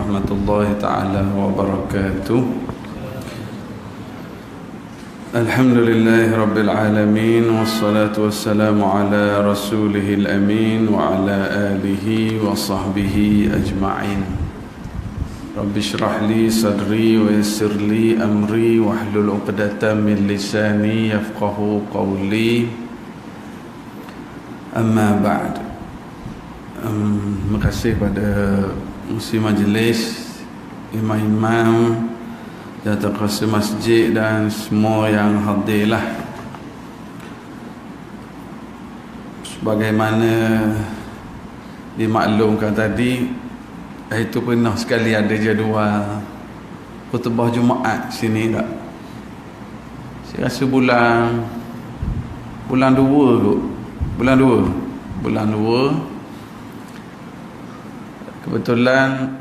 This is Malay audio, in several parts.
warahmatullahi ta'ala wabarakatuh. Alhamdulillahi rabbil alamin, wassalatu wassalamu ala rasulihil amin wa ala alihi wa sahbihi ajma'in. Rabbi shrah li sadri wa yassir li amri wahlul 'uqdatam min lisani yafqahu qawli. Amma ba'd. Terima kasih pada musi majlis, imam-imam, jatuh kuasa masjid dan semua yang hadirlah. Sebagaimana dimaklumkan tadi, itu pernah sekali ada jadual khutbah Jumaat sini tak? Saya rasa bulan 2 kot. Bulan 2 kebetulan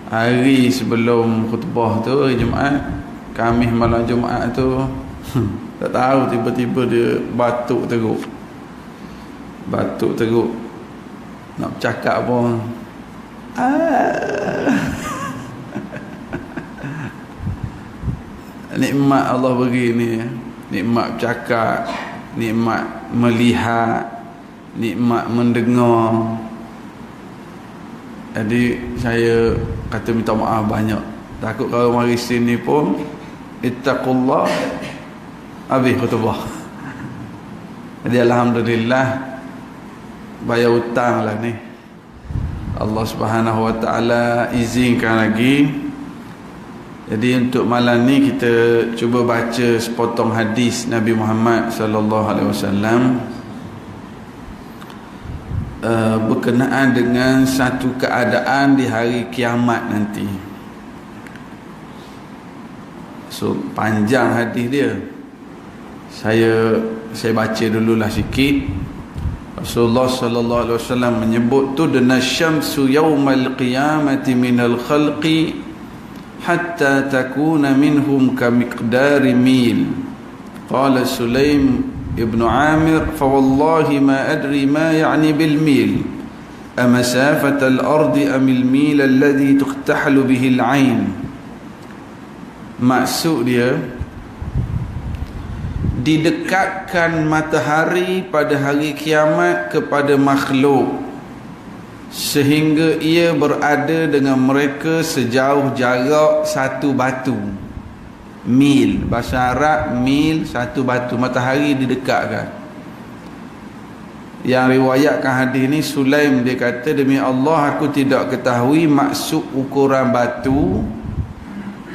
hari sebelum khutbah tu, hari Jumaat, Khamis malam Jumaat tu tak tahu tiba-tiba dia batuk teruk. Nak bercakap pun nikmat Allah beri ni, nikmat bercakap, nikmat melihat, nikmat mendengar. Jadi saya kata minta maaf banyak. Takut kalau mari sini pun ittaqullah habis khutbah. Jadi alhamdulillah bayar hutang lah ni. Allah Subhanahu wa taala izinkan lagi. Jadi untuk malam ni kita cuba baca sepotong hadis Nabi Muhammad sallallahu alaihi wasallam berkenaan dengan satu keadaan di hari kiamat nanti. So panjang hadis dia. Saya baca dululah sikit. Rasulullah sallallahu alaihi wasallam menyebut tu dana syamsu yaumal qiyamati minal khalqi hatta takuna minhum kamiqdari mil. Qala Sulaim ابن عامر فوالله ما أدري ما يعني بالميل أمسافة الأرض أم الميل الذي تقتحل به العين. Maksud dia, didekatkan matahari pada hari kiamat kepada makhluk sehingga ia berada dengan mereka sejauh jarak satu batu. Mil, bahasa Arab mil, satu batu. Matahari didekatkan. Yang riwayatkan hadis ni Sulaim, dia kata, demi Allah aku tidak ketahui maksud ukuran batu,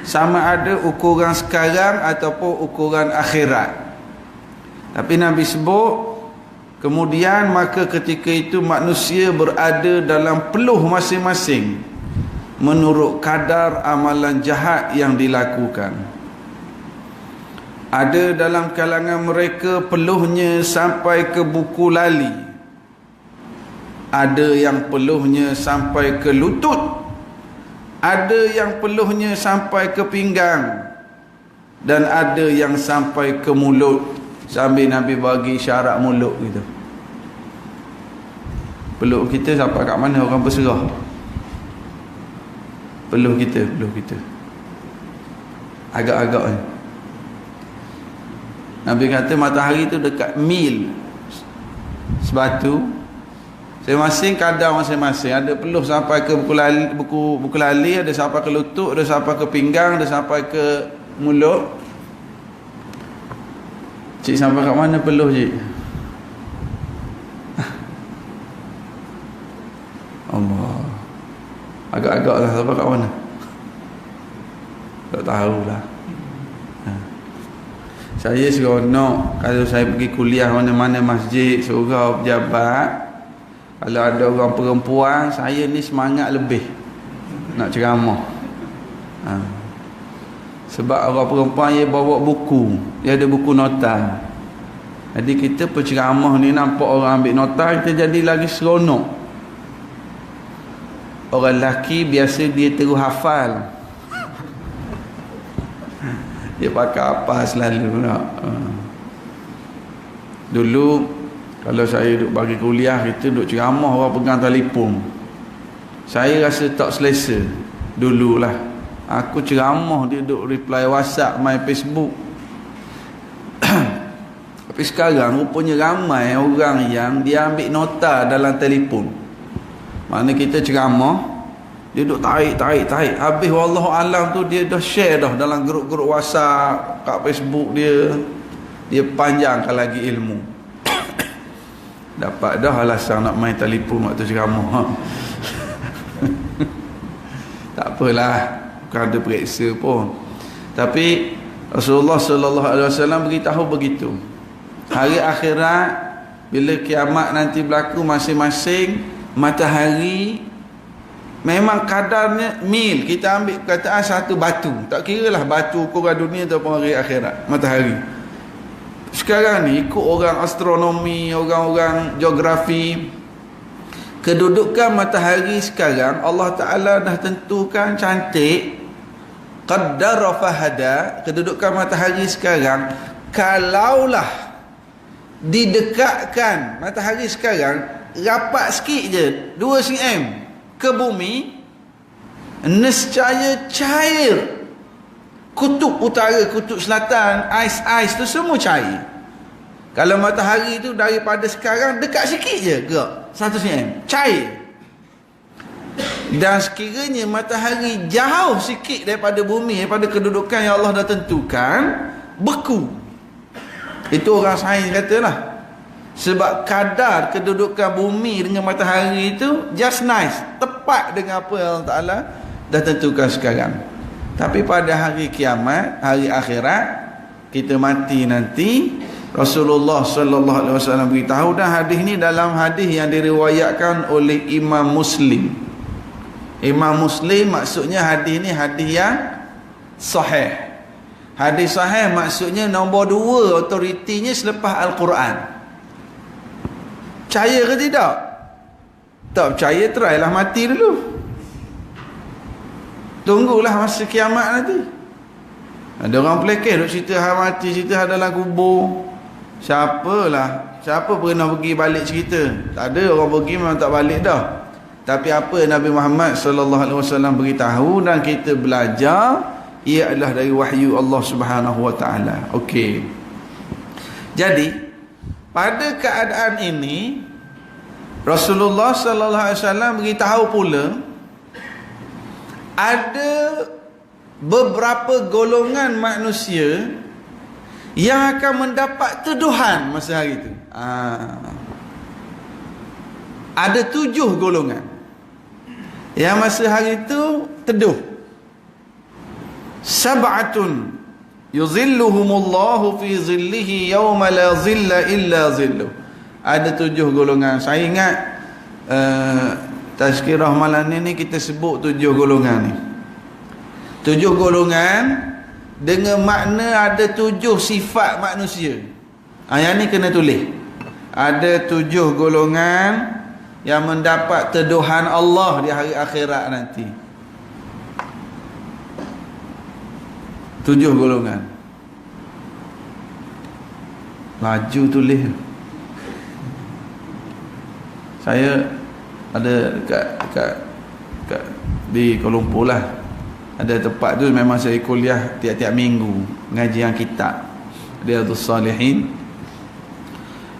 sama ada ukuran sekarang ataupun ukuran akhirat. Tapi Nabi sebut, kemudian maka ketika itu manusia berada dalam peluh masing-masing menurut kadar amalan jahat yang dilakukan. Ada dalam kalangan mereka peluhnya sampai ke buku lali, ada yang peluhnya sampai ke lutut, ada yang peluhnya sampai ke pinggang, dan ada yang sampai ke mulut. Sambil Nabi bagi syarat mulut gitu. Peluh kita sampai kat mana orang berserah? Peluh kita agak-agak ni. Nabi kata matahari tu dekat mil sebatu, masing-masing kadar masing-masing. Ada peluh sampai ke buku lali, ada sampai ke lutut, ada sampai ke pinggang, ada sampai ke mulut. Cik sampai kat mana peluh cik? Allah, agak-agak lah sampai kat mana? Tak tahulah. Saya seronok kalau saya pergi kuliah mana-mana masjid, surau, pejabat, kalau ada orang perempuan, saya ni semangat lebih nak ceramah. Sebab orang perempuan dia bawa buku, dia ada buku nota. Jadi kita penceramah ni nampak orang ambil nota, kita jadi lagi seronok. Orang lelaki biasa dia terus hafal, dia pakai apa selalu nak. Dulu kalau saya duduk bagi kuliah, kita duduk ceramah, orang pegang telefon. Saya rasa tak selesa dululah. Aku ceramah, dia duk reply WhatsApp, my Facebook. Tapi sekarang rupanya ramai orang yang dia ambil nota dalam telefon. Mana kita ceramah, dia duk tarik. Habis wallahualam tu dia dah share dah dalam grup-grup WhatsApp, kat Facebook dia. Dia panjangkan lagi ilmu. Dapat dah alasan nak main telefon waktu ceramah. Tak apalah, bukan ada periksa pun. Tapi Rasulullah sallallahu alaihi wasallam beritahu begitu. Hari akhirat, bila kiamat nanti berlaku, masing-masing matahari memang kadarnya mil. Kita ambil perkataan satu batu, tak kira lah batu ukuran dunia ataupun hari akhirat, matahari. Sekarang ni ikut orang astronomi, orang-orang geografi, kedudukan matahari sekarang Allah Ta'ala dah tentukan cantik. Qaddara fahada. Kedudukan matahari sekarang, kalaulah didekatkan matahari sekarang rapat sikit je 2 cm ke bumi, nescaya cair. Kutub utara, kutub selatan, ais tu semua cair. Kalau matahari tu daripada sekarang dekat sikit je gerak 1 cm, cair. Dan sekiranya matahari jauh sikit daripada bumi, daripada kedudukan yang Allah dah tentukan, beku. Itu orang sains katalah. Sebab kadar kedudukan bumi dengan matahari itu just nice, tepat dengan apa yang Allah Ta'ala dah tentukan sekarang. Tapi pada hari kiamat, hari akhirat, kita mati nanti, Rasulullah sallallahu alaihi wasallam beritahu, dan hadis ni dalam hadis yang diriwayatkan oleh Imam Muslim. Imam Muslim maksudnya hadis ni hadis yang sahih. Hadis sahih maksudnya nombor 2 otoritinya selepas Al-Quran. Percaya ke tidak? Tak percaya, try lah mati dulu. Tunggulah masa kiamat nanti. Ada orang pelekeh duk cerita hal mati, cerita hal dalam kubur. Siapa pernah pergi balik cerita? Tak ada orang pergi, memang tak balik dah. Tapi apa Nabi Muhammad sallallahu alaihi wasallam beritahu dan kita belajar, ia adalah dari wahyu Allah Subhanahu wa taala. Okey. Jadi pada keadaan ini Rasulullah sallallahu alaihi wasallam beritahu pula ada beberapa golongan manusia yang akan mendapat teduhan masa hari itu. Ada 7 golongan yang masa hari itu teduh. Sab'atun yuzilluhumullahu fi zillihi yawma la zilla illa zilluh. Ada 7 golongan. Saya ingat tazkirah malam ni kita sebut 7 golongan ni. 7 golongan dengan makna ada 7 sifat manusia. Yang ni kena tulis. Ada 7 golongan yang mendapat teduhan Allah di hari akhirat nanti. 7 golongan. Laju tulis. Saya ada dekat di Kuala Lumpur lah. Ada tempat tu memang saya kuliah tiap-tiap minggu, pengajian kitab Riyadhus Salihin.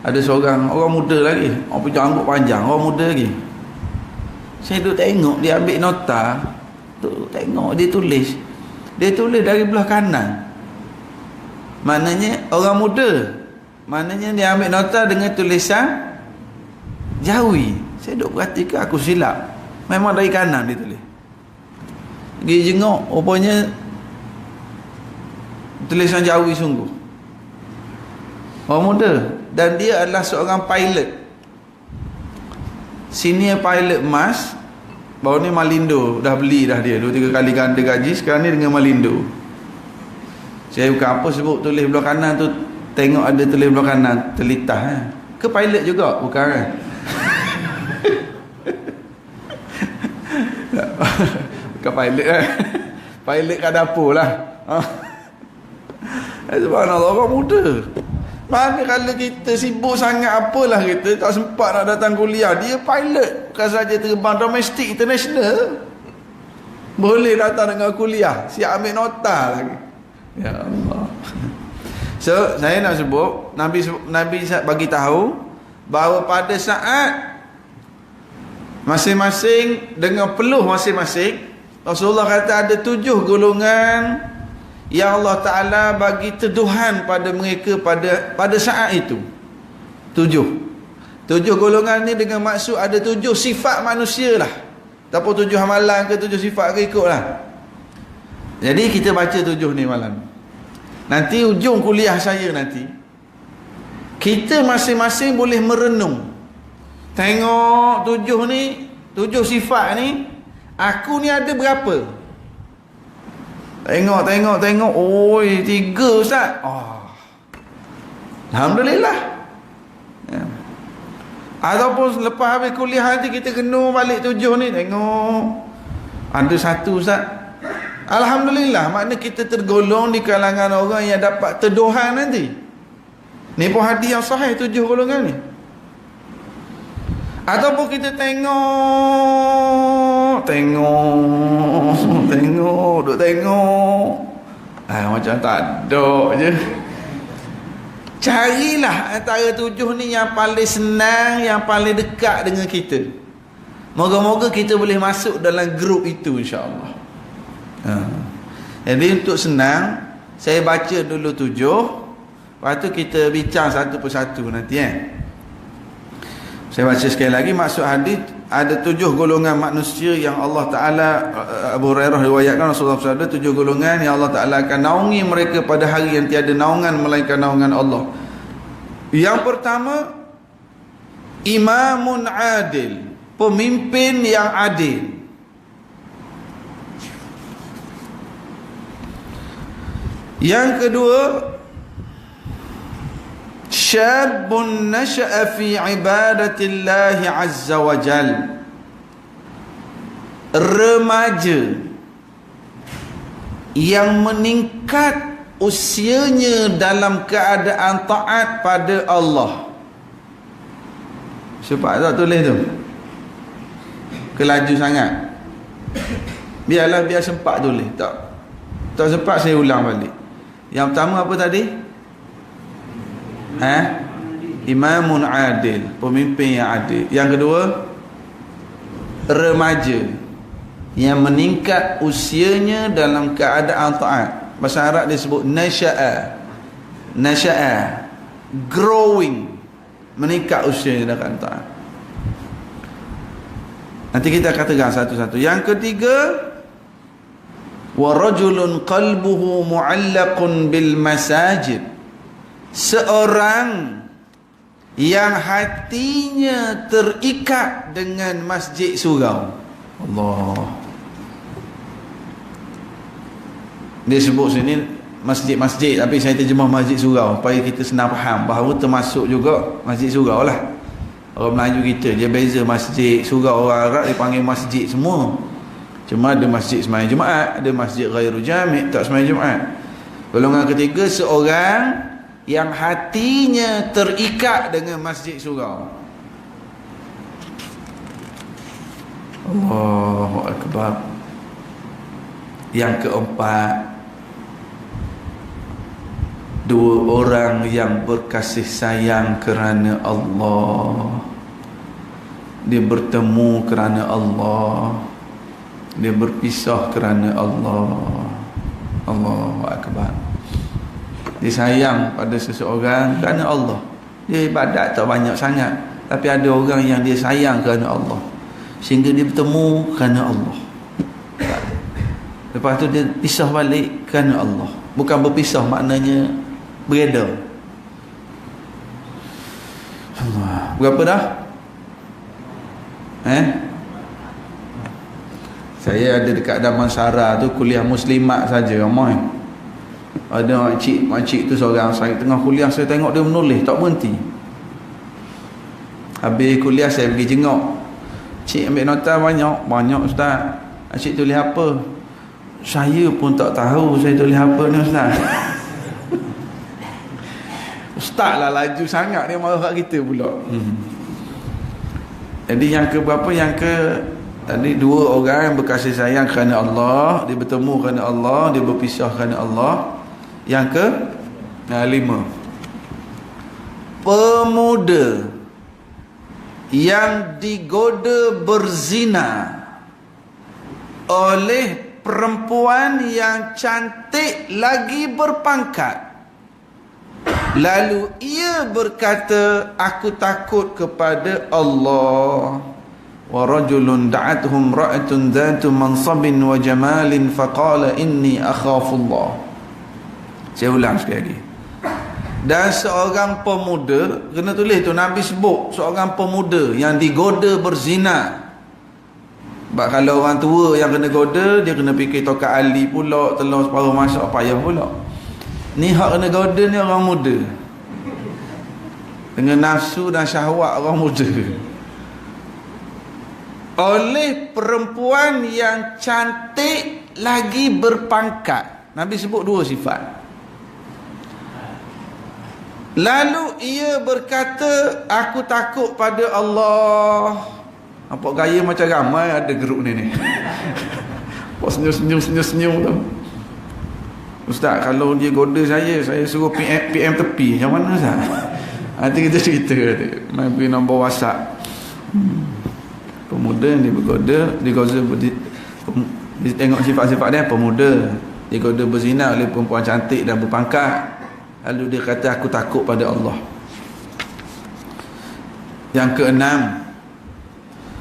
Ada seorang orang muda lagi, orang punya rambut panjang, orang muda lagi. Saya duduk tengok dia ambil nota, tengok dia tulis. Dia tulis dari belah kanan. Maknanya orang muda. Maknanya dia ambil nota dengan tulisan Jawi. Saya duduk perhatikan, aku silap. Memang dari kanan dia tulis. Pergi jenguk, rupanya tulisan Jawi sungguh. Orang muda. Dan dia adalah seorang pilot, senior pilot emas. Baru ni Malindo dah beli dah dia 2-3 kali ganda gaji. Sekarang ni dengan Malindo. Saya bukan apa sebut tulis belah kanan tu, tengok ada tulis belah kanan telitah ke pilot juga? Bukan kan? Bukan pilot kan? Pilot kat dapur lah. Subhanallah, orang muda. Maka kalau kita sibuk sangat apalah kita tak sempat nak datang kuliah. Dia pilot, bukan saja terbang domestik, international. Boleh datang dengan kuliah, siap ambil nota lagi. Ya Allah. So saya nak sebut Nabi bagi tahu bahawa pada saat masing-masing dengan peluh masing-masing, Rasulullah kata ada 7 golongan yang Allah Ta'ala bagi teduhan pada mereka pada saat itu. 7 golongan ni dengan maksud ada 7 sifat manusia lah. Tak apa 7 amalan ke 7 sifat ke, ikut lah. Jadi kita baca 7 ni malam. Nanti ujung kuliah saya nanti, kita masing-masing boleh merenung. Tengok 7 ni, 7 sifat ni, aku ni ada berapa? Tengok. Oi, 3 Ustaz. Oh. Alhamdulillah. Ya. Ataupun lepas habis kuliah nanti kita kena balik 7 ni. Tengok. Ada 1 Ustaz. Alhamdulillah. Makna kita tergolong di kalangan orang yang dapat teduhan nanti. Ni pun hadis yang sahih 7 golongan ni. Ataupun kita tengok, duk tengok. Macam tak ada je. Carilah antara 7 ni yang paling senang, yang paling dekat dengan kita. Moga-moga kita boleh masuk dalam grup itu, insya-Allah. Jadi untuk senang, saya baca dulu 7, lepas tu kita bincang satu persatu nanti. Saya baca sekali lagi maksud hadis. Ada 7 golongan manusia yang Allah Ta'ala, Abu Hurairah riwayatkan Rasulullah SAW, 7 golongan yang Allah Ta'ala akan naungi mereka pada hari yang tiada naungan melainkan naungan Allah. Yang pertama, imamun adil, pemimpin yang adil. Yang kedua, syabun nasha'a fi ibadatillahi azza wa jal, remaja yang meningkat usianya dalam keadaan taat pada Allah. Sempat tak tulis tu? Kelaju sangat. Biar sempat tulis. Tak sempat saya ulang balik. Yang pertama apa tadi? Imamun adil, pemimpin yang adil. Yang kedua, remaja yang meningkat usianya dalam keadaan taat. Bahasa Arab disebut nasya'a, growing, meningkat usianya dalam keadaan taat. Nanti kita katakan satu-satu. Yang ketiga, wa rajulun qalbuhu mu'allaqun bil masajid, seorang yang hatinya terikat dengan masjid surau. Allah. Dia sebut sini masjid-masjid, tapi saya terjemah masjid surau supaya kita senang faham bahawa termasuk juga masjid surau lah. Orang Melayu kita dia beza masjid surau. Orang Arab dia panggil masjid semua. Cuma ada masjid sembahyang Jumaat, ada masjid ghairu jami' tak sembahyang Jumaat. Golongan ketiga, seorang yang hatinya terikat dengan masjid surau. Allahu Akbar. Yang keempat, dua orang yang berkasih sayang kerana Allah. Dia bertemu kerana Allah, dia berpisah kerana Allah. Allahu Akbar. Dia sayang pada seseorang kerana Allah. Dia ibadat tak banyak sangat, tapi ada orang yang dia sayang kerana Allah, sehingga dia bertemu kerana Allah. Lepas tu dia pisah balik kerana Allah. Bukan berpisah maknanya berbeza. Allah. Berapa dah? Saya ada dekat Damansara tu kuliah muslimat saja ramai. Ada makcik tu seorang, saya tengah kuliah saya tengok dia menulis tak berhenti. Habis kuliah saya pergi jenguk. Cik ambil nota banyak ustaz. Cik tulis apa? Saya pun tak tahu saya tulis apa ni ustaz. ustaz lah laju sangat dia marah kat kita pula. Jadi yang ke berapa? Yang ke tadi dua orang yang berkasih sayang kerana Allah, dia bertemu kerana Allah, dia berpisah kerana Allah. Yang ke lima, pemuda yang digoda berzina oleh perempuan yang cantik lagi berpangkat, lalu ia berkata, aku takut kepada Allah. Wa rajulun da'atuhum ra'atun dhatu mansabin wa jamalin faqala inni akhafullah. Saya ulang sekali lagi. Dan seorang pemuda, kena tulis tu, Nabi sebut seorang pemuda yang digoda berzina. Sebab kalau orang tua yang kena goda, dia kena fikir tokat ali pula, telur separuh masak, payah pula. Ni hak kena goda ni orang muda, dengan nafsu dan syahwat orang muda, oleh perempuan yang cantik lagi berpangkat. Nabi sebut dua sifat. Lalu ia berkata, aku takut pada Allah. Nampak gaya macam ramai ada geruk ni. Nampak senyum-senyum tu. Ustaz, kalau dia goda saya suruh PM tepi. Macam mana Ustaz? Nanti kita cerita. Main pergi nombor WhatsApp. Pemuda yang digoda, dia tengok sifat-sifat dia. Pemuda digoda berzina oleh perempuan cantik dan berpangkat. Lalu dia kata, aku takut pada Allah. Yang keenam,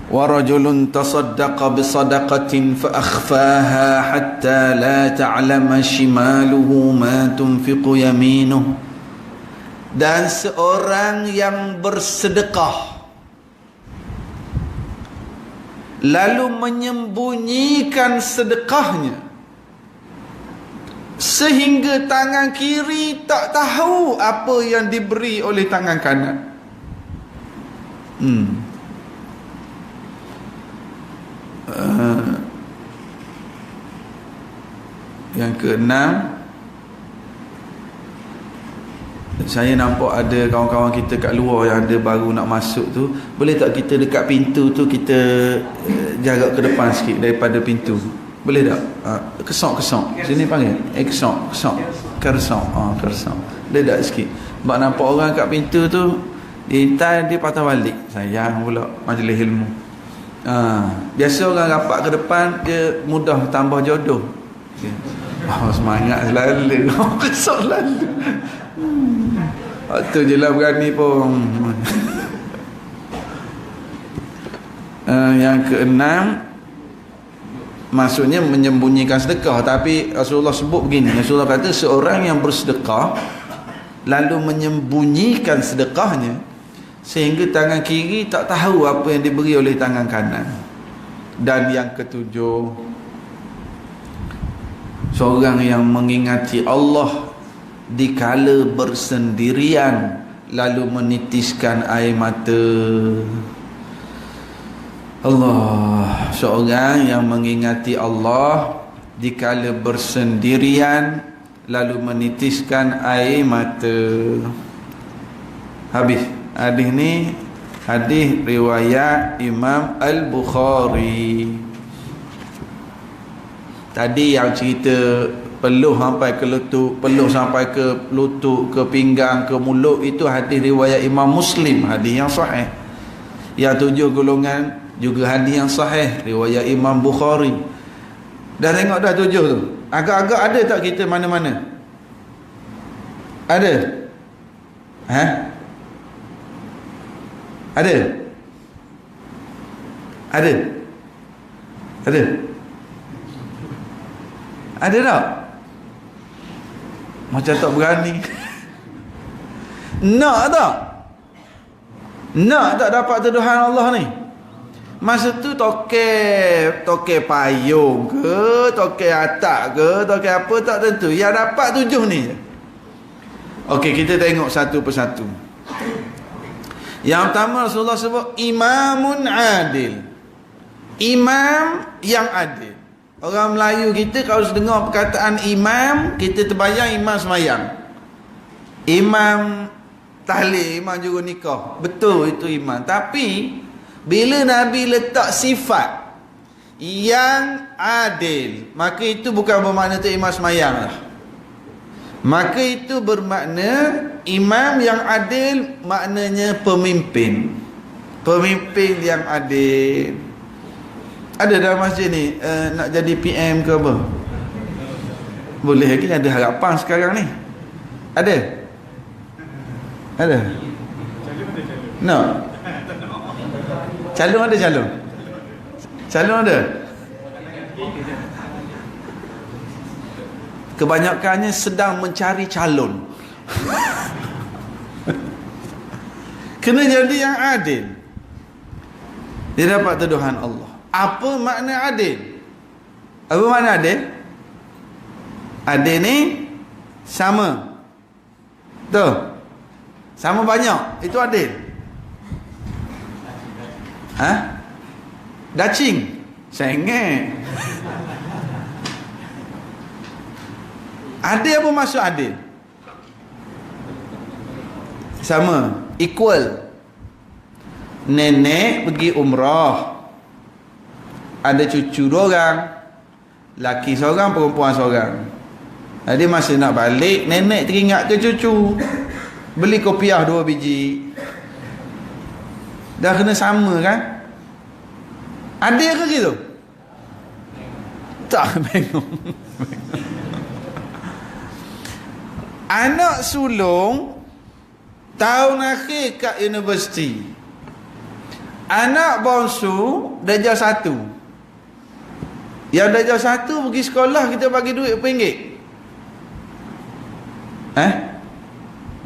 wa rajulun tasaddaqa bi sadaqatin fa akhfaha hatta la ta'lama shimaluhu ma tunfiqu yaminuhu. Dan seorang yang bersedekah lalu menyembunyikan sedekahnya sehingga tangan kiri tak tahu apa yang diberi oleh tangan kanan. Yang keenam, saya nampak ada kawan-kawan kita kat luar yang ada baru nak masuk tu, boleh tak kita dekat pintu tu kita jarak ke depan sikit daripada pintu? Boleh tak? Kesok. Sini panggil. Kesok. Kersok. Boleh tak sikit? Sebab nampak orang kat pintu tu, dia patah balik. Sayang pula majlis ilmu. Biasa orang rapat ke depan, dia mudah tambah jodoh. Semangat selalu. Kesok selalu. Waktu je lah berani pun. Yang keenam, maksudnya menyembunyikan sedekah. Tapi Rasulullah sebut begini, Rasulullah kata seorang yang bersedekah lalu menyembunyikan sedekahnya sehingga tangan kiri tak tahu apa yang diberi oleh tangan kanan. Dan yang ketujuh, seorang yang mengingati Allah dikala bersendirian lalu menitiskan air mata. Allah, seorang yang mengingati Allah dikala bersendirian lalu menitiskan air mata. Habis. Hadis ni hadis riwayat Imam Al-Bukhari. Tadi yang cerita peluh sampai ke lutut, peluh sampai ke lutut, ke pinggang, ke mulut, itu hadis riwayat Imam Muslim, hadis yang sahih. Yang 7 golongan juga hadis yang sahih riwayat Imam Bukhari. Dah tengok dah 7 tu. Agak-agak ada tak kita mana-mana? Ada? Ada? Ada tak? Macam tak berani. Nak tak? Nak tak dapat tuduhan Allah ni? Masa tu tokek payung ke, tokek atak ke, tokek apa tak tentu. Yang dapat 7 ni je. Okey, kita tengok satu persatu. Yang pertama Rasulullah sebut imamun adil. Imam yang adil. Orang Melayu kita kalau dengar perkataan imam, kita terbayang imam semayang. Imam tahlil iman juga nikah. Betul itu iman. Tapi bila Nabi letak sifat yang adil, maka itu bukan bermakna tu imam semayang lah. Maka itu bermakna imam yang adil, maknanya pemimpin. Pemimpin yang adil. Ada dalam masjid ni nak jadi PM ke apa? Boleh lagi, ada harapan sekarang ni. Ada? Ada? No. Calon ada calon? Calon ada? Kebanyakannya sedang mencari calon. Kena jadi yang adil. Dia dapat tuduhan Allah. Apa makna adil? Apa makna adil? Adil ni sama. Betul? Sama banyak. Itu adil. Ha? Dacing. Sengit. Adil apa maksud adil? Sama. Equal. Nenek pergi umrah. Ada cucu 2 orang. Laki seorang, perempuan seorang. Jadi masa nak balik, nenek teringat ke cucu. Beli kopiah 2 biji. Dah kena sama kan? Adil ke gitu? Tak, bingung. Anak sulung tahun akhir kat universiti. Anak bongsu darjah 1. Yang darjah 1 pergi sekolah, kita bagi duit berapa ringgit?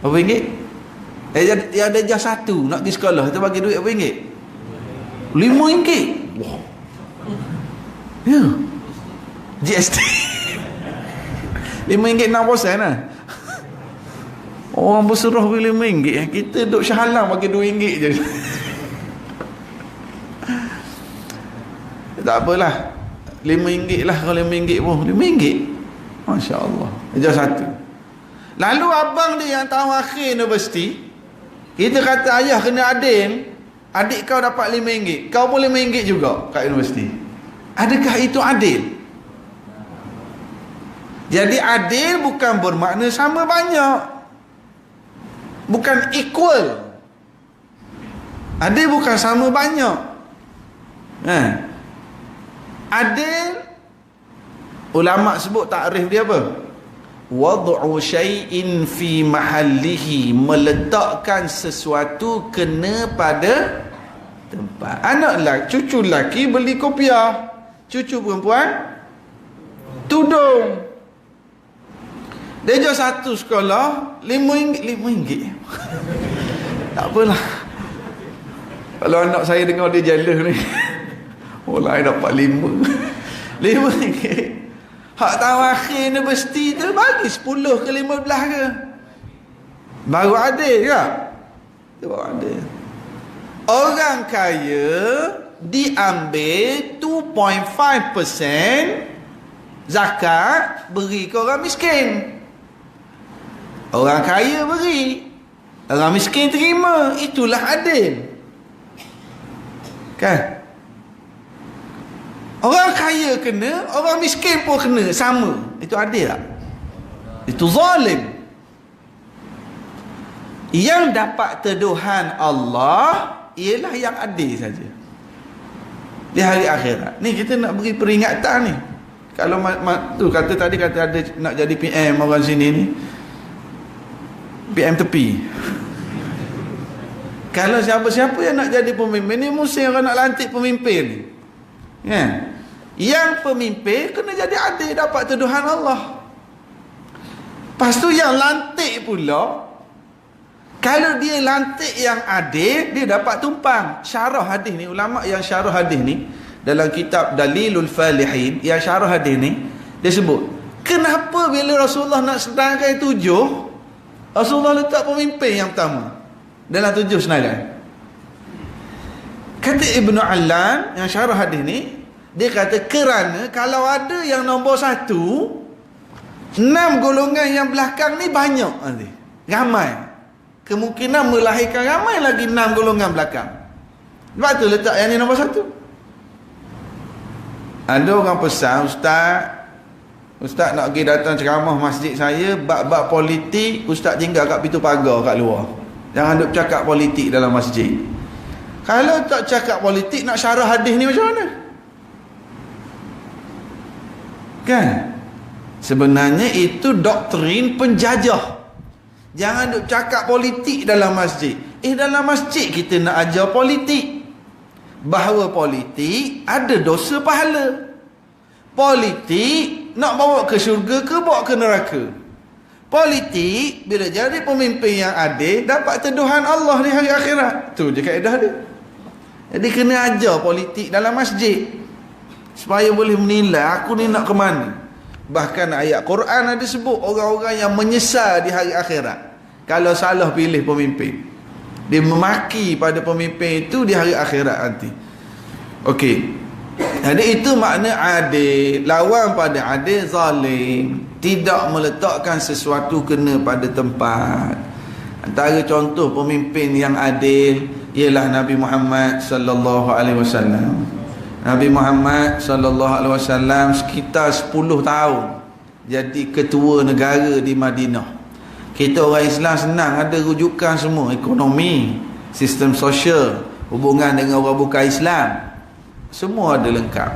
Berapa ringgit? Yang darjah 1 nak pergi sekolah, kita bagi duit berapa ringgit? 5 ringgit. Wah. Ya. GST. 5 ringgit 6% lah. Orang bersuruh beli 5 ringgit. Kita duduk syahalang bagi 2 ringgit je. Tak apalah. 5 ringgit lah. Kalau 5 ringgit pun 5 ringgit. Masya Allah. Darjah 1. Lalu abang dia yang tahun akhir universiti, kita kata ayah kena adil. Adik kau dapat 5 ringgit, kau pun 5 ringgit juga kat universiti. Adakah itu adil? Jadi adil bukan bermakna sama banyak, bukan equal. Adil bukan sama banyak. Adil, ulama sebut takrif dia apa? Wad'u syai'in fi mahallihi, meletakkan sesuatu kena pada tempat. Anak lelaki, cucu lelaki beli kopiah, cucu perempuan tudung. Darjah 1 sekolah 5 ringgit. Tak apalah. Kalau anak saya dengar dia jealous ni. Orang dapat 5 ringgit. Hak tahun akhir universiti tu bagi 10 ke 15 ke. Baru adil ke? Itu baru adil. Orang kaya diambil 2.5% zakat beri ke orang miskin. Orang kaya beri, orang miskin terima. Itulah adil. Kan? Orang kaya kena, orang miskin pun kena, sama. Itu adil tak? Itu zalim. Yang dapat teduhan Allah ialah yang adil saja di hari akhirat. Ni kita nak beri peringatan ni. Kalau tu kata tadi kata ada nak jadi PM orang sini ni, PM tepi. Kalau siapa-siapa yang nak jadi pemimpin ni, mesti orang nak lantik pemimpin ni. Kan? Yang pemimpin kena jadi adil, dapat tuduhan Allah. Lepas tu yang lantik pula, kalau dia lantik yang adil, dia dapat tumpang. Syarah hadis ni, ulama yang syarah hadis ni dalam kitab Dalilul Falihin, yang syarah hadis ni, dia sebut kenapa bila Rasulullah nak sedangkan 7, Rasulullah letak pemimpin yang pertama dalam 7 senarai. Kata Ibnu Allan yang syarah hadis ni, dia kata kerana kalau ada yang nombor 1, 6 golongan yang belakang ni banyak nanti, ramai. kemungkinan melahirkan ramai lagi 6 golongan belakang. Sebab tu letak yang ni nombor 1. Ada orang pesan, Ustaz nak pergi datang ceramah masjid saya, bab-bab politik, Ustaz tinggal kat pintu pagar kat luar. Jangan duk cakap politik dalam masjid. Kalau tak cakap politik, nak syarah hadis ni macam mana? Kan? Sebenarnya itu doktrin penjajah. Jangan duk cakap politik dalam masjid. Dalam masjid kita nak ajar politik. Bahawa politik ada dosa pahala. Politik nak bawa ke syurga ke bawa ke neraka. Politik bila jadi pemimpin yang adil dapat teduhan Allah di hari akhirat. Tu je kaedah dia. Jadi kena ajar politik dalam masjid supaya boleh menilai aku ni nak ke mana. Bahkan ayat Quran ada sebut orang-orang yang menyesal di hari akhirat kalau salah pilih pemimpin. Dia memaki pada pemimpin itu di hari akhirat nanti. Okey. Jadi itu makna adil. Lawan pada adil, zalim. Tidak meletakkan sesuatu kena pada tempat. Antara contoh pemimpin yang adil ialah Nabi Muhammad sallallahu alaihi wasallam. Nabi Muhammad sallallahu alaihi wasallam sekitar 10 tahun jadi ketua negara di Madinah. Kita orang Islam senang ada rujukan semua, ekonomi, sistem sosial, hubungan dengan orang bukan Islam. Semua ada lengkap.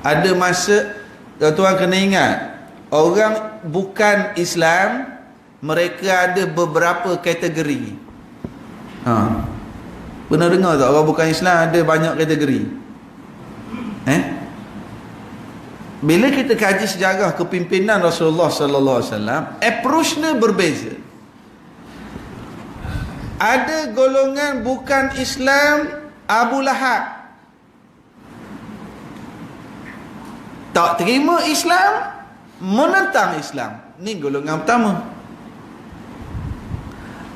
Ada masa tuan-tuan kena ingat, orang bukan Islam mereka ada beberapa kategori. Pernah dengar tak orang bukan Islam ada banyak kategori? Bila kita kaji sejarah kepimpinan Rasulullah sallallahu alaihi wasallam, approach-nya berbeza. Ada golongan bukan Islam, Abu Lahab tak terima Islam, menentang Islam. Ni golongan pertama.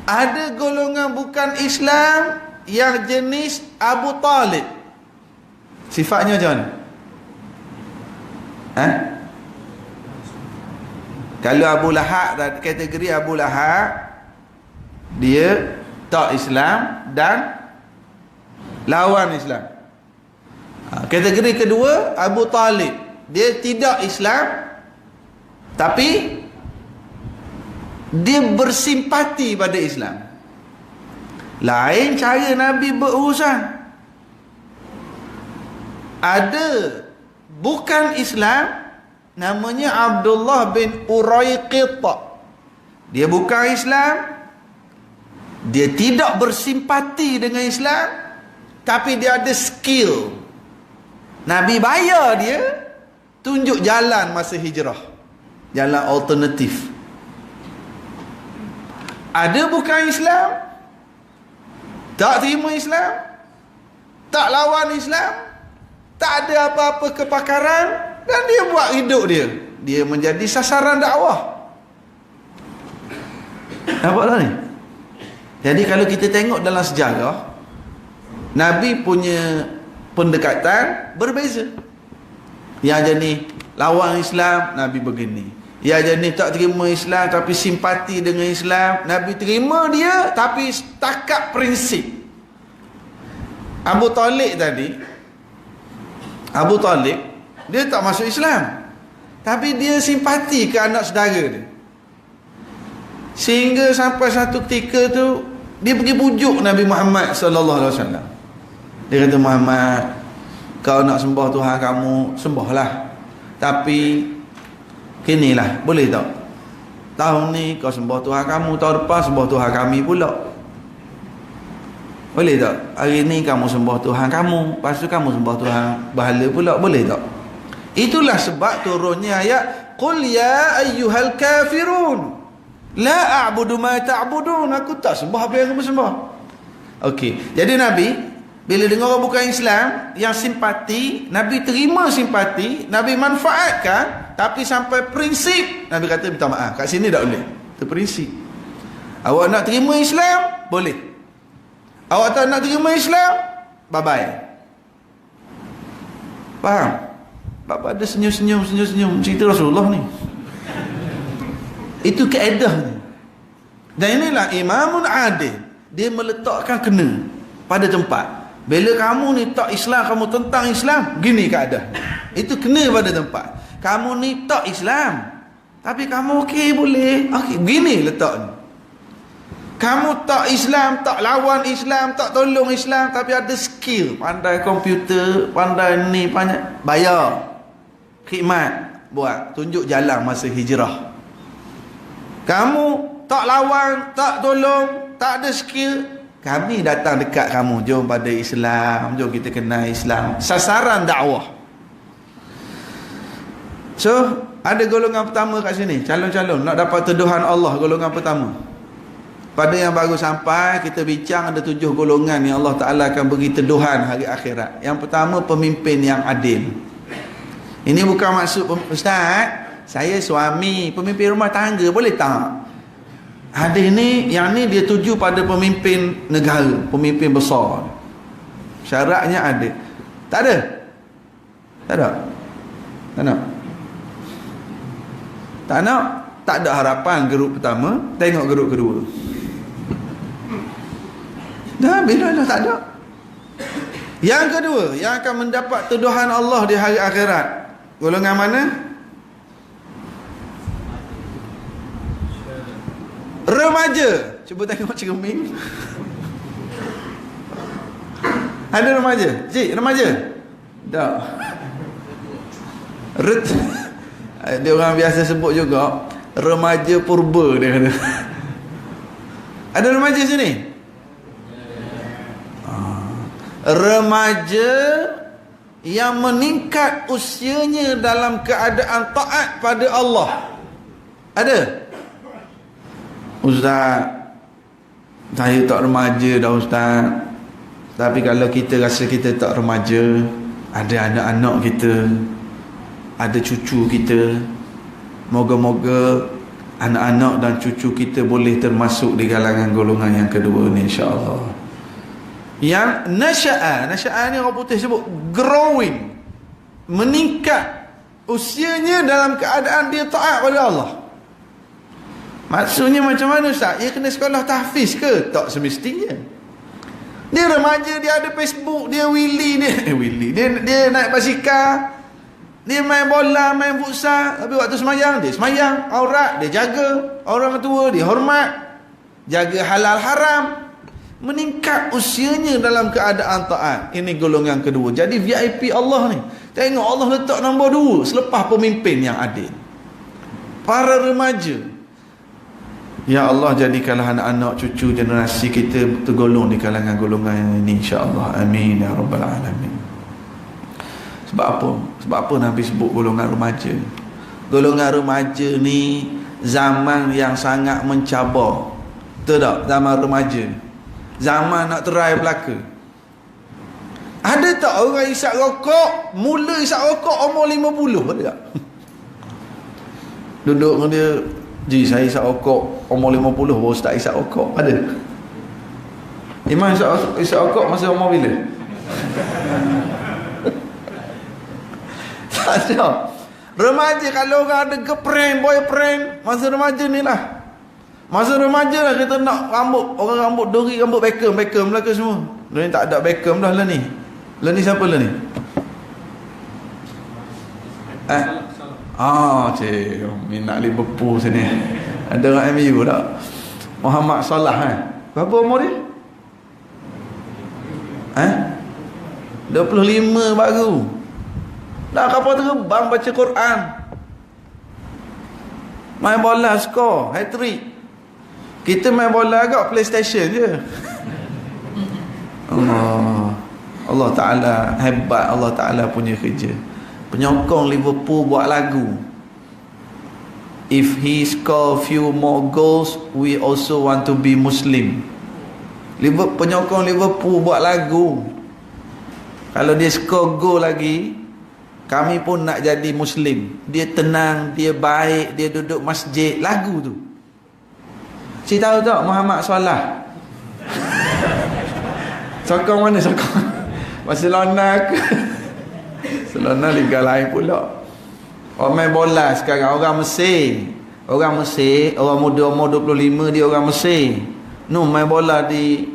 Ada golongan bukan Islam yang jenis Abu Talib. Sifatnya macam mana? Kalau Abu Lahab, kategori Abu Lahab, dia tak Islam dan lawan Islam. Kategori kedua Abu Talib, dia tidak Islam tapi dia bersimpati pada Islam. Lain cara Nabi berurusan. Ada bukan Islam namanya Abdullah bin Uraiqit. Dia bukan Islam, dia tidak bersimpati dengan Islam, tapi dia ada skill. Nabi bayar dia tunjuk jalan masa hijrah, jalan alternatif. Ada bukan Islam, tak terima Islam, tak lawan Islam, tak ada apa-apa kepakaran, dan dia buat hidup dia menjadi sasaran dakwah. Nampak tak ni? Jadi kalau kita tengok dalam sejarah, Nabi punya pendekatan berbeza. Yang jenis lawan Islam, Nabi begini. Yang jenis tak terima Islam tapi simpati dengan Islam, Nabi terima dia tapi setakat prinsip. Abu Talib tadi, Abu Talib dia tak masuk Islam tapi dia simpati ke anak saudara dia, sehingga sampai satu ketika tu dia pergi pujuk Nabi Muhammad sallallahu alaihi wasallam. Dia kata, Muhammad, kau nak sembah Tuhan kamu, sembahlah, tapi kinilah, boleh tak tahun ni kau sembah Tuhan kamu, tahun depan sembah Tuhan kami pula? Boleh tak? Hari ni kamu sembah Tuhan kamu, lepas tu kamu sembah Tuhan bahala pula, boleh tak? Itulah sebab turunnya ayat Qul ya ayyuhal kafirun la a'budu ma ta'budun. Aku tak sembah apa yang kamu sembah. Okey, jadi Nabi bila dengar orang bukan Islam yang simpati, Nabi terima simpati, Nabi manfaatkan, tapi sampai prinsip Nabi kata minta maaf, kat sini tak boleh. Itu prinsip. Awak nak terima Islam, boleh. Awak tak nak terima Islam, bye-bye. Faham? Bapak ada senyum-senyum cerita Rasulullah ni. Itu kaedah ni. Dan inilah imamun adil. Dia meletakkan kena pada tempat. Bila kamu ni tak Islam, kamu tentang Islam, gini keadaan. Itu kena pada tempat. Kamu ni tak Islam, tapi kamu okey boleh. Okey, gini letak ni. Kamu tak Islam, tak lawan Islam, tak tolong Islam, tapi ada skill, pandai komputer, pandai ni, pandai bayar. Khidmat buat, tunjuk jalan masa hijrah. Kamu tak lawan, tak tolong, tak ada skill, kami datang dekat kamu, jom pada Islam, jom kita kenal Islam. Sasaran dakwah. So, ada golongan pertama kat sini, calon-calon nak dapat teduhan Allah, golongan pertama. Pada yang baru sampai, kita bincang ada 7 golongan yang Allah Ta'ala akan beri teduhan hari akhirat. Yang pertama, pemimpin yang adil. Ini bukan maksud, Ustaz, saya suami, pemimpin rumah tangga, boleh tak? Adil ni, yang ni dia tuju pada pemimpin negara, pemimpin besar. Syaratnya adil. Tak ada? Tak ada? Tak nak? Tak nak? Tak ada harapan grup pertama, tengok grup kedua. Dah bila dah tak ada. Yang kedua, yang akan mendapat teduhan Allah di hari akhirat, golongan mana? Remaja. Cuba tengok cermin. Ada remaja? Cik, remaja? Tak. Dia orang biasa sebut juga remaja purba, dia kata. Ada remaja sini? Remaja yang meningkat usianya dalam keadaan taat pada Allah. Ada? Ustaz, saya tak remaja dah Ustaz. Tapi kalau kita rasa kita tak remaja, ada anak-anak kita, ada cucu kita, moga-moga anak-anak dan cucu kita boleh termasuk di kalangan golongan yang kedua ni, insya-Allah. Yang nasya'a ni orang putih sebut growing, meningkat usianya dalam keadaan dia taat pada Allah. Maksudnya macam mana Ustaz? Dia kena sekolah tahfiz ke? Tak semestinya. Dia remaja, dia ada Facebook, dia dia naik basikal, dia main bola, main futsal, tapi waktu semayang dia semayang, aurat dia jaga, orang tua dia hormat, jaga halal haram, meningkat usianya dalam keadaan taat. Ini golongan kedua. Jadi VIP Allah ni, tengok Allah letak nombor 2 selepas pemimpin yang adil, para remaja. Ya Allah, jadikanlah anak-anak cucu generasi kita tergolong di kalangan golongan ini, insya-Allah. Amin ya rabbal alamin. Sebab apa? Sebab apa Nabi sebut golongan remaja? Golongan remaja ni zaman yang sangat mencabar. Betul tak? Zaman remaja, zaman nak terai belaka. Ada tak orang isap rokok, mula isap rokok umur 50? Ada tak? Duduk dengan dia, ji saya isap rokok umur 50 baru start isap rokok. Ada? Imam isap rokok masa umur bila? Tak ada. Remaja, kalau orang ada girlfriend, boyfriend, masa remaja ni lah. Masa remaja lah kita nak rambut, orang rambut dori, rambut Beckham belaka semua. Lah ni tak ada Beckham dah lah ni. Lah ni siapa lah ni? Cik, minat Liverpool sini. Ada orang MU tak? Muhammad Salah kan? Berapa umur dia? 25 baru. Dah kapal terbang baca Quran. Main bola skor, hat-trick. Kita main bola agak PlayStation je. Allah Ta'ala hebat, Allah Ta'ala punya kerja. Penyokong Liverpool buat lagu, if he score few more goals, we also want to be Muslim. Penyokong Liverpool buat lagu, kalau dia score gol lagi, kami pun nak jadi Muslim. Dia tenang, dia baik, dia duduk masjid. Lagu tu. Cik tahu tak Muhammad Salah? Sokong mana sokong? Barcelona ke? Barcelona liga lain pula. Orang main bola sekarang, orang Mesir, Orang Mesir, orang muda umur 25 dia orang Mesir. Main bola di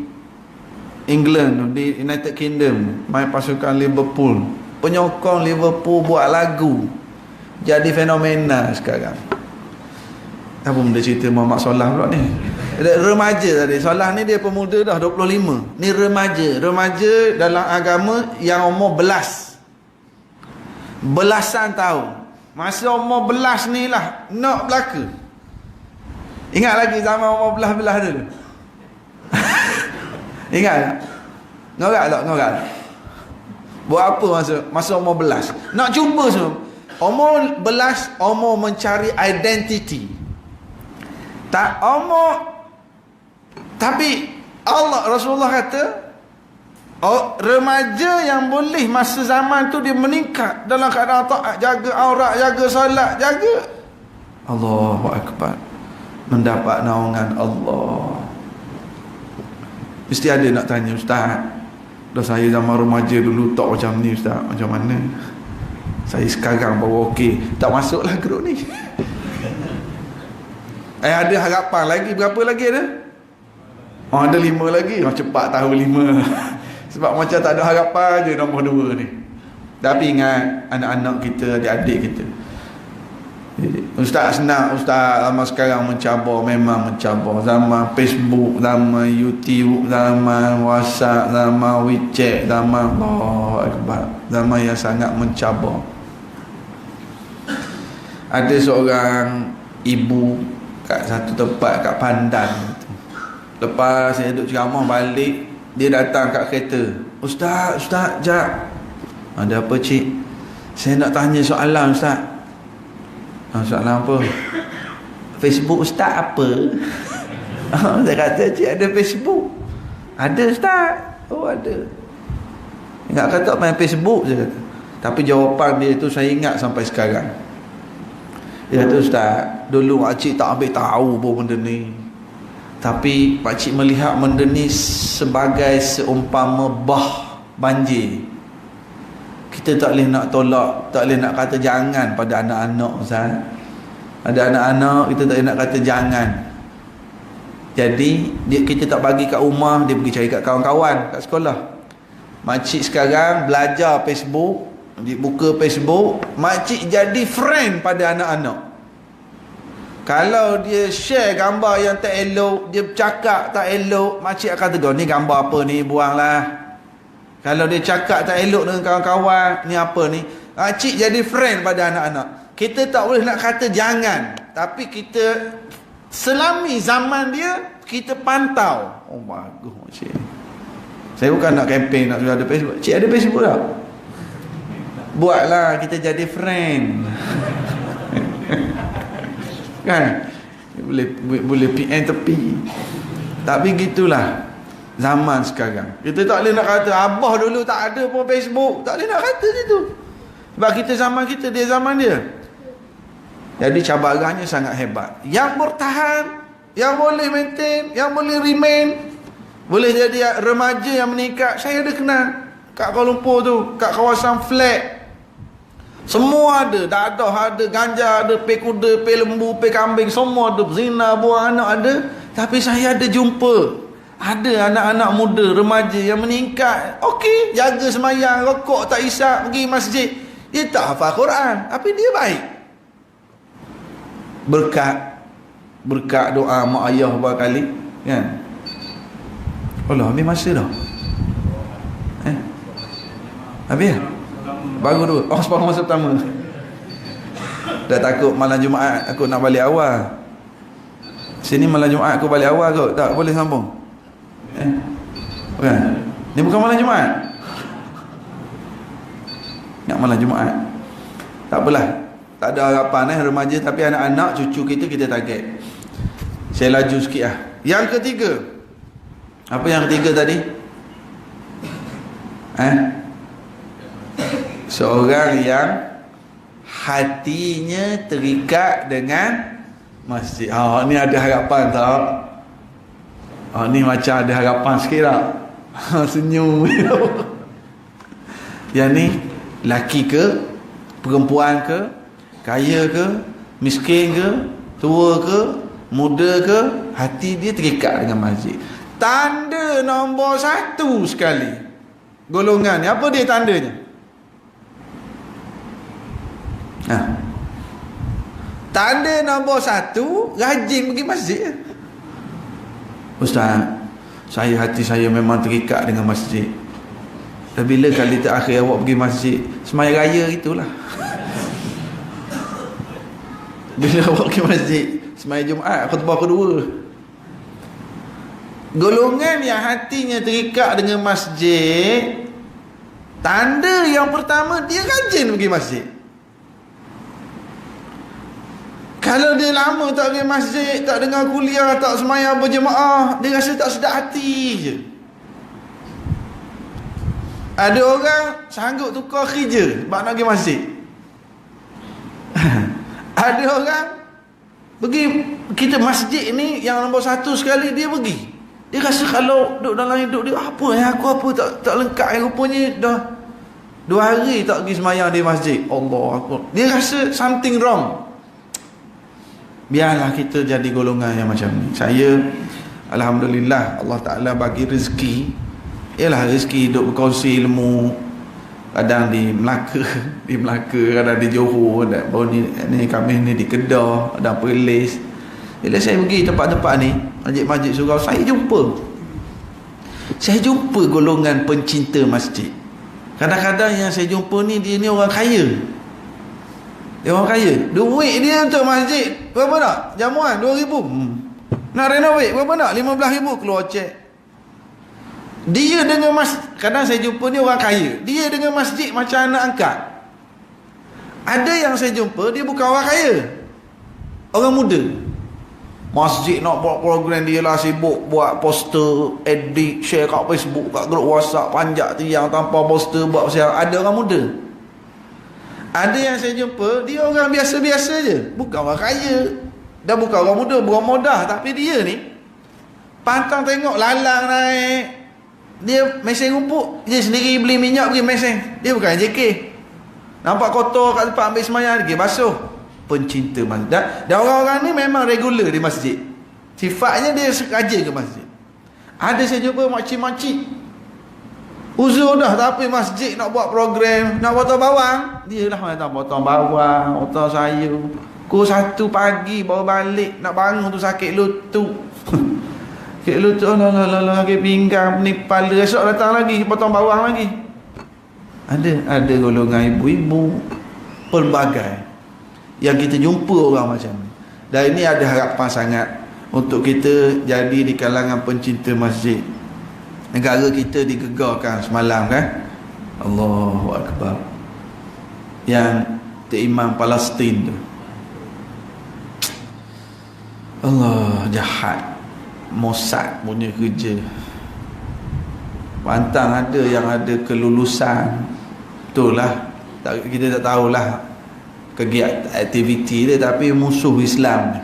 England, di United Kingdom, main pasukan Liverpool. Penyokong Liverpool buat lagu. Jadi fenomena sekarang. Apa benda cerita Muhammad Salah pula ni? Remaja tadi. Salah ni dia pemuda dah 25. Ni remaja. Remaja dalam agama yang umur belasan tahun. Masa umur belas ni lah nak belaka. Ingat lagi zaman umur belas-belas dulu? Ingat tak? Ngorak tak? Ngorak. Buat apa masa umur belas? Nak cuba semua. Umur belas, umur mencari identiti. Tak umur. Tapi Allah, Rasulullah kata, remaja yang boleh masa zaman tu dia meningkat dalam keadaan taat, jaga aurat, jaga solat, jaga Allahu Akbar, mendapat naungan Allah. Mesti ada nak tanya, Ustaz, dah saya zaman remaja dulu tak macam ni Ustaz, macam mana? Saya sekarang baru okey, tak masuklah grup ni. Ada harapan lagi, berapa lagi ada? Ada 5 lagi. Cepat tahu 5. Sebab macam tak ada harapan je nombor 2 ni. Tapi ingat, anak-anak kita, adik-adik kita, Ustaz senang, Ustaz zaman sekarang mencabar, memang mencabar. Zaman Facebook, zaman YouTube, zaman WhatsApp, zaman WeChat, zaman Allahu Akbar, zaman yang sangat mencabar. Ada seorang ibu kat satu tempat kat Pandan. Lepas saya duduk ceramah balik, dia datang kat kereta. Ustaz, jap. Ada apa cik? Saya nak tanya soalan Ustaz. Soalan apa? Facebook Ustaz apa? Saya kata, cik ada Facebook? Ada Ustaz. Oh ada. Ingat kata main Facebook je. Tapi jawapan dia tu saya ingat sampai sekarang. Dia kata, Ustaz, dulu makcik tak ambil tahu pun benda ni. Tapi pakcik melihat benda ni sebagai seumpama bah banjir. Kita tak boleh nak tolak, tak boleh nak kata jangan pada anak-anak, Ustaz. Ada anak-anak kita tak boleh nak kata jangan. Jadi kita tak bagi kat rumah, dia pergi cari kat kawan-kawan kat sekolah. Makcik sekarang belajar Facebook, dia buka Facebook, makcik jadi friend pada anak-anak. Kalau dia share gambar yang tak elok, dia cakap tak elok, makcik akan tegur, ni gambar apa ni, buanglah. Kalau dia cakap tak elok dengan kawan-kawan, ni apa ni, makcik jadi friend pada anak-anak. Kita tak boleh nak kata jangan, tapi kita selami zaman dia, kita pantau. Oh bagus makcik. Saya bukan nak campaign nak sudah ada Facebook. Cik ada Facebook tak? Buatlah, kita jadi friend. Kan? Boleh PM tepi. Tapi gitulah zaman sekarang. Kita tak boleh nak kata abah dulu tak ada pun Facebook. Tak boleh nak kata situ. Sebab kita zaman kita, dia zaman dia. Jadi cabarannya sangat hebat. Yang bertahan, yang boleh maintain, yang boleh remain, boleh jadi remaja yang meningkat. Saya ada kenal kat Kuala Lumpur tu, kat kawasan flat. Semua ada, dadah ada, ganja ada, pek kuda, pek lembu, pek kambing, semua ada, zina, buang anak ada. Tapi saya ada jumpa, ada anak-anak muda, remaja yang meningkat. Okey, jaga semayang, rokok tak isap, pergi masjid. Dia tak hafal Quran, tapi dia baik. Berkat doa mak ayah beberapa kali, kan? Allah, habis masa dah. Habis dah? Baru tu. Oh, separuh masa pertama. Dah takut malam Jumaat aku nak balik awal. Sini malam Jumaat aku balik awal kot. Tak boleh sambung. Bukan. Ni bukan malam Jumaat. Nak malam Jumaat. Tak apalah. Tak ada harapan remaja, tapi anak-anak cucu kita target. Saya laju sikit lah. Yang ketiga. Apa yang ketiga tadi? Seorang yang hatinya terikat dengan masjid. Ni ada harapan tak? Ni macam ada harapan sikit tak? Senyum. Yang ni laki ke, perempuan ke, kaya ke, miskin ke, tua ke, muda ke, hati dia terikat dengan masjid. Tanda nombor 1 sekali golongan ni, apa dia tandanya? Tanda nombor 1, rajin pergi masjid. Ustaz, hati saya memang terikat dengan masjid. Dan bila kali terakhir awak pergi masjid? Semaya raya itulah. Bila awak pergi masjid? Semaya Jumaat, khutbah kedua. Golongan yang hatinya terikat dengan masjid, tanda yang pertama, dia rajin pergi masjid. Kalau dia lama tak pergi masjid, tak dengar kuliah, tak sembahyang berjemaah, dia rasa tak sedap hati je. Ada orang sanggup tukar kerja sebab nak pergi masjid. Ada orang pergi, kita masjid ni yang nombor 1 sekali dia pergi. Dia rasa kalau duduk dalam hidup dia, apa yang aku tak lengkap, yang rupanya dah 2 hari tak pergi sembahyang di masjid. Allah Akbar. Dia rasa something wrong. Biarlah kita jadi golongan yang macam ni. Saya alhamdulillah Allah Ta'ala bagi rezeki. Ialah rezeki hidup berkongsi ilmu. Kadang di Melaka, kadang di Johor, baru ni kami ni di Kedah, ada Perlis. Bila saya pergi tempat-tempat ni, masjid-masjid surau, saya jumpa golongan pencinta masjid. Kadang-kadang yang saya jumpa ni, dia ni orang kaya. Dia orang kaya. Duit dia untuk masjid berapa nak? Jamuan 2,000. Nak renovate berapa nak? 15,000 keluar cek. Dia dengan kadang saya jumpa ni orang kaya, dia dengan masjid macam anak angkat. Ada yang saya jumpa, dia bukan orang kaya, orang muda. Masjid nak buat program, dia lah sibuk buat poster, edit, share kat Facebook, kat grup WhatsApp, panjat tiang tanpa poster, buat siapa. Ada orang muda. Ada yang saya jumpa, dia orang biasa-biasa je, bukan orang kaya, dan bukan orang muda, bukan modah. Tapi dia ni pantang tengok lalang naik, dia meseng rumput, dia sendiri beli minyak pergi meseng. Dia bukan JK. Nampak kotor kat tempat ambil semayang, dia basuh. Pencinta masjid. Dan orang-orang ni memang regular di masjid. Sifatnya dia rajin ke masjid. Ada saya jumpa makcik-makcik, uzur dah tapi masjid nak buat program, nak potong bawang, dia lah datang potong bawang, potong sayur. Pukul 1 pagi baru balik, nak bangun tu sakit lutut. Sakit lutut, sakit pinggang, ni kepala, esok datang lagi potong bawang lagi. Ada golongan ibu-ibu pelbagai yang kita jumpa orang macam ni. Dan ini ada harapan sangat untuk kita jadi di kalangan pencinta masjid. Negara kita digegarkan semalam kan, Allahu Akbar, yang Imam Palestin tu, Allah, jahat. Mossad punya kerja. Pantang ada yang ada kelulusan, betul lah, kita tak tahulah kegiatan aktiviti dia, tapi musuh Islam ni,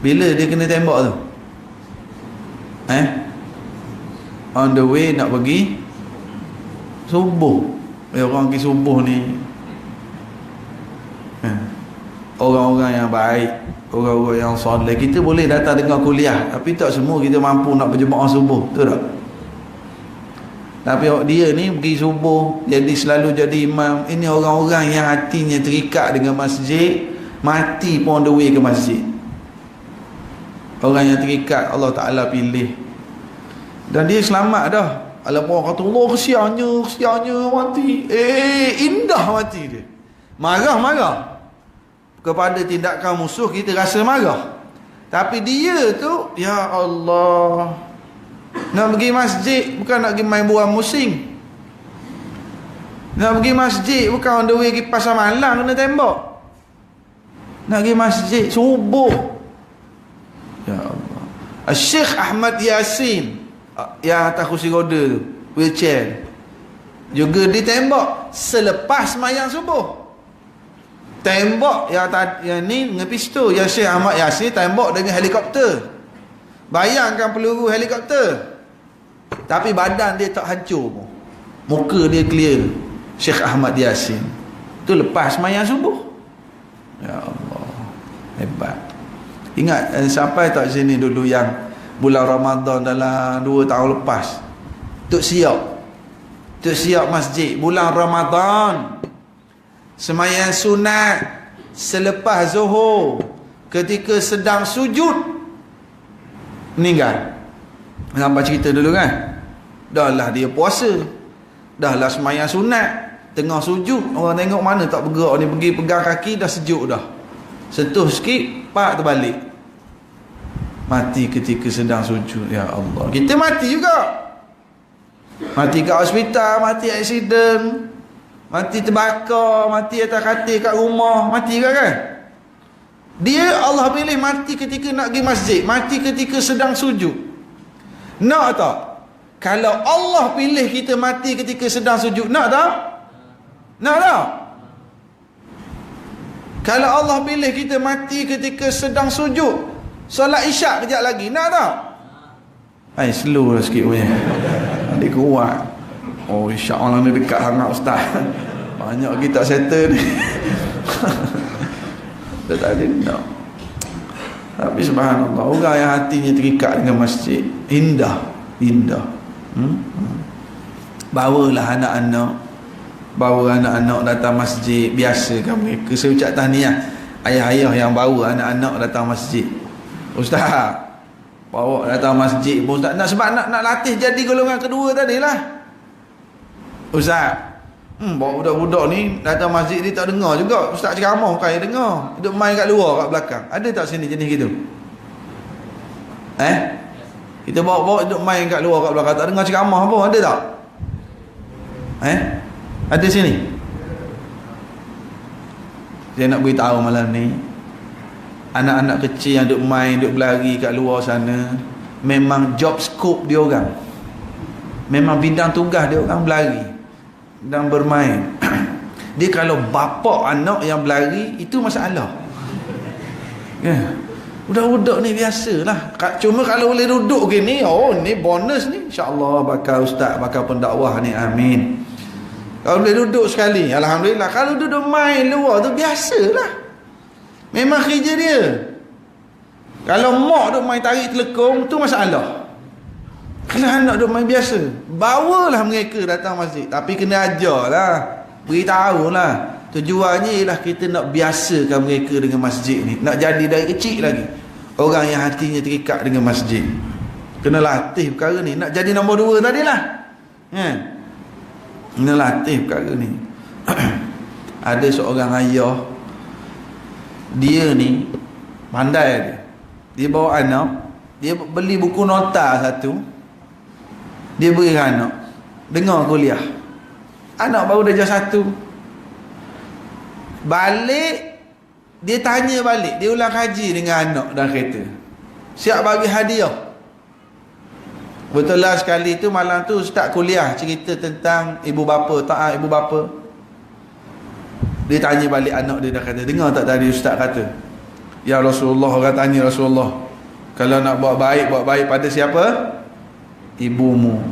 bila dia kena tembak tu, on the way nak pergi subuh, orang pergi subuh ni, orang-orang yang baik, orang-orang yang soleh, kita boleh datang dengar kuliah, tapi tak semua kita mampu nak berjemaah subuh, betul tak? Tapi dia ni pergi subuh, jadi selalu jadi imam. Ini orang-orang yang hatinya terikat dengan masjid, mati pun on the way ke masjid. Orang yang terikat, Allah Ta'ala pilih, dan dia selamat dah. Alamak, kata Allah, kesiannya mati. Indah mati dia. Marah kepada tindakan musuh, kita rasa marah. Tapi dia tu, ya Allah, nak pergi masjid bukan nak pergi main buah musing. Nak pergi masjid bukan on the way pergi pasar malam kena tembak. Nak pergi masjid subuh, ya Allah. Syekh Ahmad Yasin yang atas kursi roda tu, wheelchair, juga ditembak selepas sembahyang subuh. Tembak yang ni dengan pistol. Yang Syekh Ahmad Yasin tembak dengan helikopter. Bayangkan peluru helikopter, tapi badan dia tak hancur pun, muka dia clear. Syekh Ahmad Yasin tu lepas sembahyang subuh. Ya Allah, hebat. Ingat sampai tak sini dulu yang bulan Ramadan dalam 2 tahun lepas, Tok siap masjid bulan Ramadan, sembahyang sunat selepas Zuhur, ketika sedang sujud meninggal. Nampak cerita dulu kan? Dah lah dia puasa, dah lah sembahyang sunat, tengah sujud, orang tengok mana tak bergerak ni, pergi pegang kaki dah sejuk dah, sentuh sikit pak terbalik, mati ketika sedang sujud. Ya Allah, kita mati juga, mati kat hospital, mati aksiden, mati terbakar, mati atas katil kat rumah, mati kan? Dia Allah pilih mati ketika nak pergi masjid, mati ketika sedang sujud. Nak tak? Kalau Allah pilih kita mati ketika sedang sujud, nak tak? Nak tak? Kalau Allah pilih kita mati ketika sedang sujud solat isyak kejap lagi, nak tak? Hai, slow lah sikit punya. Adik kuat. Oh, insya-Allah ni dekat sangat ustaz. Banyak kita settle ni. Dah tak ada nak. Tapi subhanallah, orang yang hatinya terikat dengan masjid, indah. Bawalah anak-anak datang masjid. Biasakan mereka. Saya ucap tahniah ayah-ayah yang bawa anak-anak datang masjid. Ustaz, bawa datang masjid pun Ustaz, sebab nak latih jadi golongan kedua tadi lah. Ustaz, bawa budak-budak ni datang masjid ni tak dengar juga Ustaz ceramah, kan dengar, duduk main kat luar kat belakang. Ada tak sini jenis gitu? Kita bawa duduk main kat luar kat belakang, tak dengar ceramah pun, ada tak? Ada sini? Saya nak beritahu malam ni, anak-anak kecil yang duk main, duk berlari kat luar sana, memang job scope dia orang, memang bidang tugas dia orang berlari dan bermain. Dia kalau bapa anak yang berlari, itu masalah. Budak-budak ni biasalah. Cuma kalau boleh duduk gini, oh ni bonus ni, insya-Allah bakal ustaz, bakal pendakwah ni, amin. Kalau boleh duduk sekali, alhamdulillah. Kalau duduk main luar tu biasalah, memang kerja dia. Kalau mak duk main tarik telekung, tu masalah. Kalau anak duk main biasa, bawalah mereka datang masjid. Tapi kena ajarlah, beritahulah. Tujuannya ialah kita nak biasakan mereka dengan masjid ni, nak jadi dari kecil lagi orang yang hatinya terikat dengan masjid. Kena latih perkara ni. Nak jadi nombor 2 tadilah, kena latih perkara ni. Ada seorang ayah, dia ni pandai, dia bawa anak, dia beli buku nota satu, dia beri anak dengar kuliah. Anak baru darjah 1, balik dia tanya balik, dia ulang kaji dengan anak dalam kereta, siap bagi hadiah. Betul lah, sekali tu malam tu ustaz kuliah cerita tentang ibu bapa, taat ibu bapa. Dia tanya balik anak dia, dah kata, dengar tak tadi ustaz kata, ya Rasulullah, orang tanya Rasulullah, kalau nak buat baik pada siapa? Ibumu.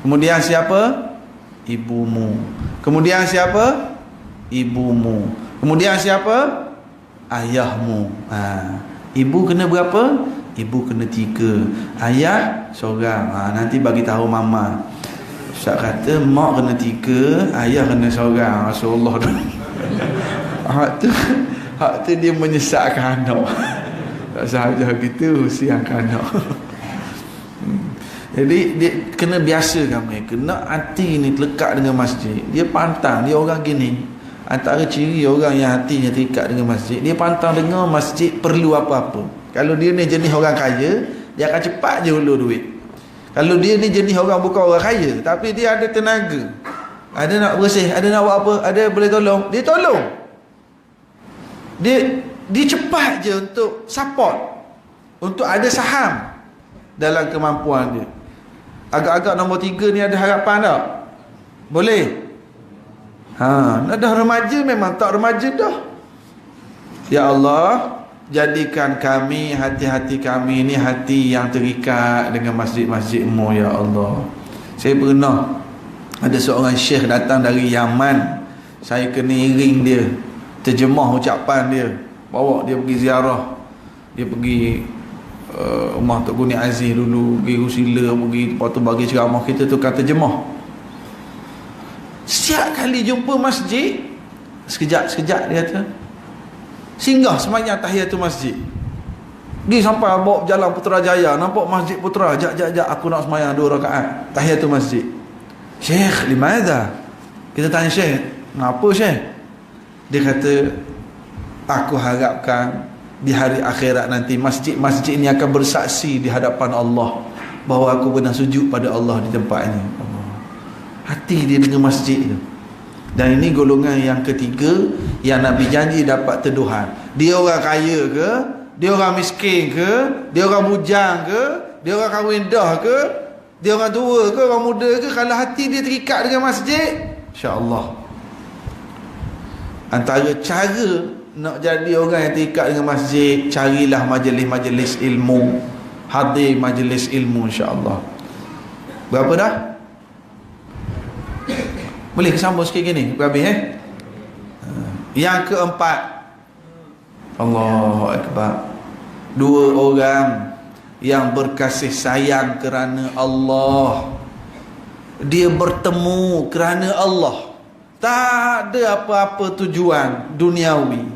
Kemudian siapa? Ibumu. Kemudian siapa? Ibumu. Kemudian siapa? Ayahmu. Ibu kena berapa? Ibu kena 3, ayah seorang. Nanti bagi tahu mama. Ustaz kata mak kena 3, ayah kena seorang. Rasulullah tu hak tu dia menyesatkan anak. Tak sahaja gitu, siangkan anak. Jadi dia kena biasakan mereka, nak hati ni lekat dengan masjid. Dia pantang, dia orang gini. Antara ciri orang yang hatinya terikat dengan masjid, dia pantang dengar masjid perlu apa-apa. Kalau dia ni jenis orang kaya, dia akan cepat je hulur duit. Kalau dia ni jenis orang bukan orang kaya, tapi dia ada tenaga, ada nak bersih, ada nak buat apa, ada boleh tolong, dia tolong. Dia cepat je untuk support, untuk ada saham dalam kemampuan dia. Agak-agak nombor 3 ni ada harapan tak? Boleh? Dah remaja memang tak remaja dah. Ya Allah, jadikan kami, hati-hati kami ni hati yang terikat dengan masjid-masjid-Mu, ya Allah. Saya pernah ada seorang syekh datang dari Yaman, saya kena iring dia terjemah ucapan dia, bawa dia pergi ziarah, dia pergi rumah Tok Guni Aziz dulu, pergi Rusila, pergi lepas tu bagi ceramah, kita tukar terjemah. Setiap kali jumpa masjid, sekejap dia kata, singgah semayang tahiyatul masjid. Dia sampai bawa jalan Putrajaya, nampak masjid Putra, jap aku nak semayang 2 rakaat tahiyatul masjid. Syekh, limadha? Kita tanya Syekh, kenapa Syekh? Dia kata, aku harapkan di hari akhirat nanti masjid-masjid ini akan bersaksi di hadapan Allah bahawa aku pernah sujud pada Allah di tempat ini. Hati dia dengan masjid itu. Dan ini golongan yang ketiga yang Nabi janji dapat teduhan. Dia orang kaya ke, dia orang miskin ke, dia orang bujang ke, dia orang kahwin dah ke, dia orang tua ke, orang muda ke, kalau hati dia terikat dengan masjid, insya-Allah. Antara cara nak jadi orang yang terikat dengan masjid, carilah majlis-majlis ilmu, hadir majlis ilmu, insya-Allah. Berapa dah? Boleh sambung sikit gini, habis Yang keempat, Allahu Akbar, 2 orang yang berkasih sayang kerana Allah. Dia bertemu kerana Allah, tak ada apa-apa tujuan duniawi,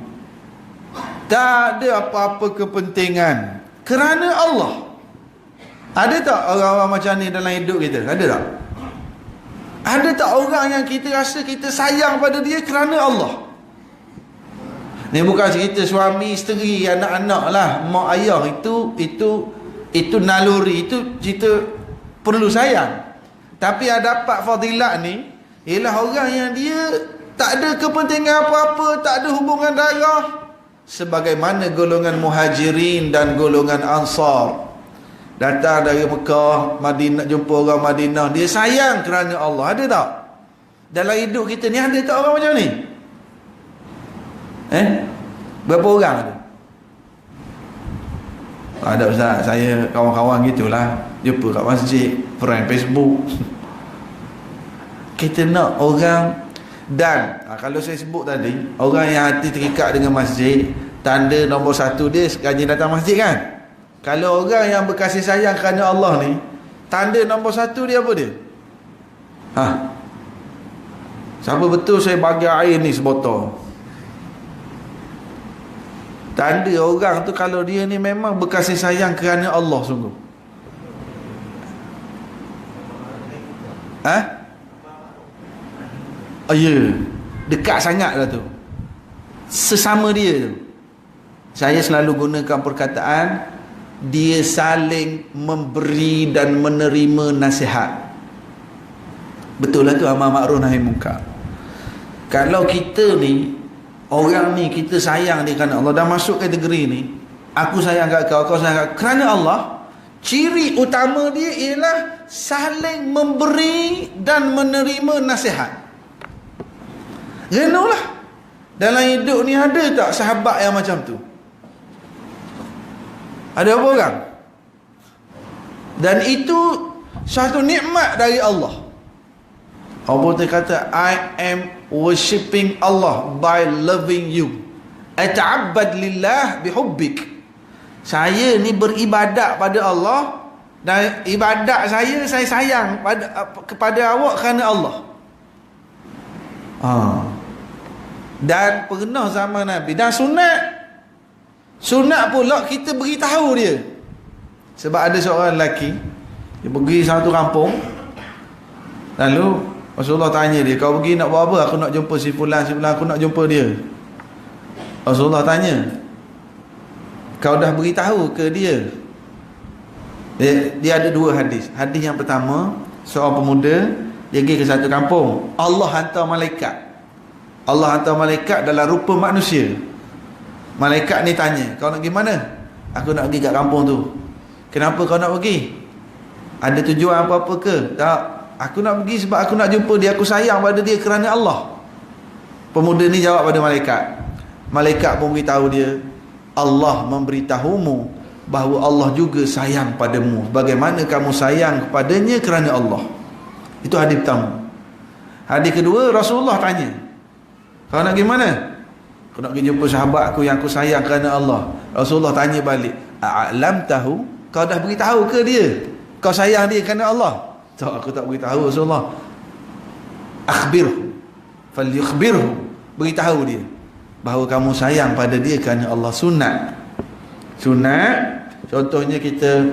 tak ada apa-apa kepentingan, kerana Allah. Ada tak orang-orang macam ni dalam hidup kita? Ada tak? Ada tak orang yang kita rasa kita sayang pada dia kerana Allah? Ni bukan cerita suami, isteri, anak-anak lah, mak ayah, itu naluri, itu cerita perlu sayang. Tapi ada dapat fadilat ni ialah orang yang dia tak ada kepentingan apa-apa, tak ada hubungan darah, sebagaimana golongan Muhajirin dan golongan Ansar. Datang dari Mekah, Madinah, jumpa orang Madinah, dia sayang kerana Allah. Ada tak? Dalam hidup kita ni ada tak orang macam ni? Berapa orang ada? Ada Ustaz, saya kawan-kawan gitulah, jumpa kat masjid, friend Facebook. Kita nak orang. Dan kalau saya sebut tadi, orang yang hati terikat dengan masjid, tanda nombor 1 dia rajin datang masjid kan? Kalau orang yang berkasih sayang kerana Allah ni, tanda nombor 1 dia apa dia? Siapa betul saya bagi air ni sebotol? Tanda orang tu kalau dia ni memang berkasih sayang kerana Allah sungguh. Dekat sangat lah tu. Sesama dia tu. Saya selalu gunakan perkataan, dia saling memberi dan menerima nasihat. Betul lah tu, amar ma'ruf nahi munkar. Kalau kita ni, orang ni kita sayang dia kerana Allah, dah masuk kategori ni, aku sayang kat kau, kau sayang kat kau, kerana Allah, ciri utama dia ialah saling memberi dan menerima nasihat. Renulah, dalam hidup ni ada tak sahabat yang macam tu? Ada apa orang? Dan itu satu nikmat dari Allah. Allah kata, I am worshipping Allah by loving you. Ata'abbad lillah bihubbik. Saya ni beribadat pada Allah, dan ibadat saya sayang kepada awak kerana Allah. Dan pernah zaman Nabi, dan sunat pula kita beritahu dia. Sebab ada seorang lelaki, dia pergi satu kampung, lalu Rasulullah tanya dia, kau pergi nak buat apa? Aku nak jumpa si fulan, aku nak jumpa dia. Rasulullah tanya, kau dah beritahu ke dia? Dia ada 2 hadis. Hadis yang pertama, seorang pemuda, dia pergi ke satu kampung, Allah hantar malaikat. Allah hantar malaikat dalam rupa manusia. Malaikat ni tanya, kau nak pergi mana? Aku nak pergi kat kampung tu. Kenapa kau nak pergi? Ada tujuan apa-apa ke? Tak, aku nak pergi sebab aku nak jumpa dia, aku sayang pada dia kerana Allah. Pemuda ni jawab pada malaikat. Malaikat pun beritahu dia, Allah memberitahumu bahawa Allah juga sayang padamu, bagaimana kamu sayang kepadanya kerana Allah. Itu hadis pertama. Hadis kedua, Rasulullah tanya, kau nak pergi mana? Aku nak pergi jumpa sahabat aku yang aku sayang kerana Allah. Rasulullah tanya balik, a'lam tahu, kau dah beritahu ke dia kau sayang dia kerana Allah? Tak, aku tak beritahu Rasulullah. Akhbirhu falyukhbirhu, beritahu dia bahawa kamu sayang pada dia kerana Allah. Sunat contohnya kita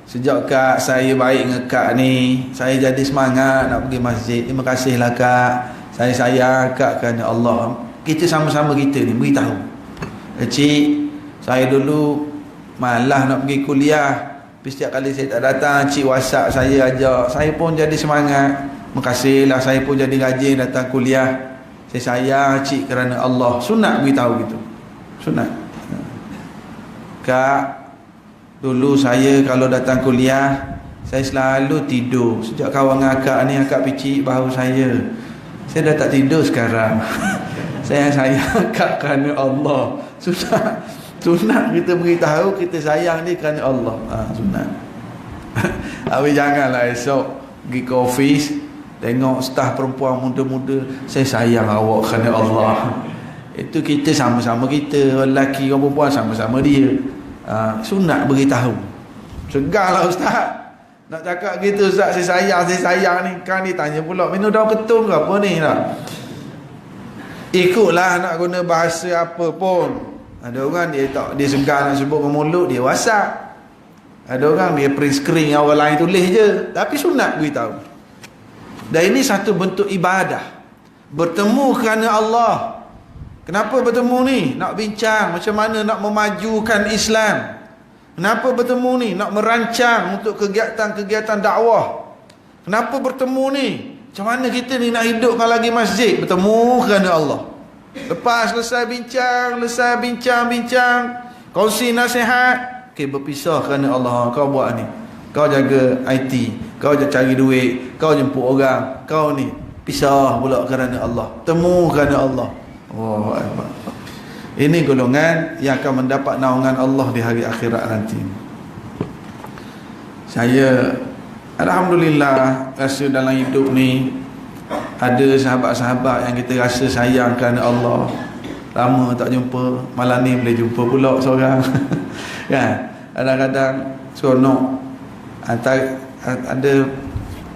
sejak Kak saya baik dengan Kak ni, saya jadi semangat nak pergi masjid. Terima kasihlah Kak, saya sayang Kak kerana Allah. Kita sama-sama kita ni beritahu, cik, saya dulu malas nak pergi kuliah, setiap kali saya tak datang, cik WhatsApp saya ajak, saya pun jadi semangat. Makasihlah, saya pun jadi rajin datang kuliah. Saya sayang cik kerana Allah. Sunat beritahu gitu. Sunat. Kak, dulu saya kalau datang kuliah, saya selalu tidur. Sejak kawan akak ni, akak picik bahu saya dah tak tidur sekarang. Saya sayang akak kerana Allah. Sunat kita beritahu kita sayang dia kerana Allah. Sunat. Habis janganlah esok pergi ke office, tengok staf perempuan muda-muda, saya sayang awak kerana Allah. Itu kita sama-sama kita, lelaki orang perempuan sama-sama dia. Sunat beritahu. Segarlah ustaz nak cakap gitu, ustaz saya sayang ni. Kan dia tanya pula, minum daun ketum ke apa ni lah. Ikutlah nak guna bahasa apa pun. Ada orang dia segar nak sebut dengan mulut, dia WhatsApp. Ada orang dia print screen yang orang lain tulis je. Tapi sunat beritahu. Dan ini satu bentuk ibadah. Bertemu kerana Allah. Kenapa bertemu ni? Nak bincang macam mana nak memajukan Islam. Kenapa bertemu ni? Nak merancang untuk kegiatan-kegiatan dakwah. Kenapa bertemu ni? Macam mana kita ni nak hidupkan lagi masjid? Bertemu kerana Allah. Lepas selesai bincang, kongsi nasihat, okey, berpisah kerana Allah. Kau buat ni, kau jaga IT, kau cari duit, kau jemput orang, kau ni pisah pula kerana Allah. Temu kerana Allah. Oh, ini golongan yang akan mendapat naungan Allah di hari akhirat nanti. Saya alhamdulillah rasa dalam hidup ni ada sahabat-sahabat yang kita rasa sayang kerana Allah. Lama tak jumpa, malam ni boleh jumpa pula seorang. Kan? Kadang-kadang seronok.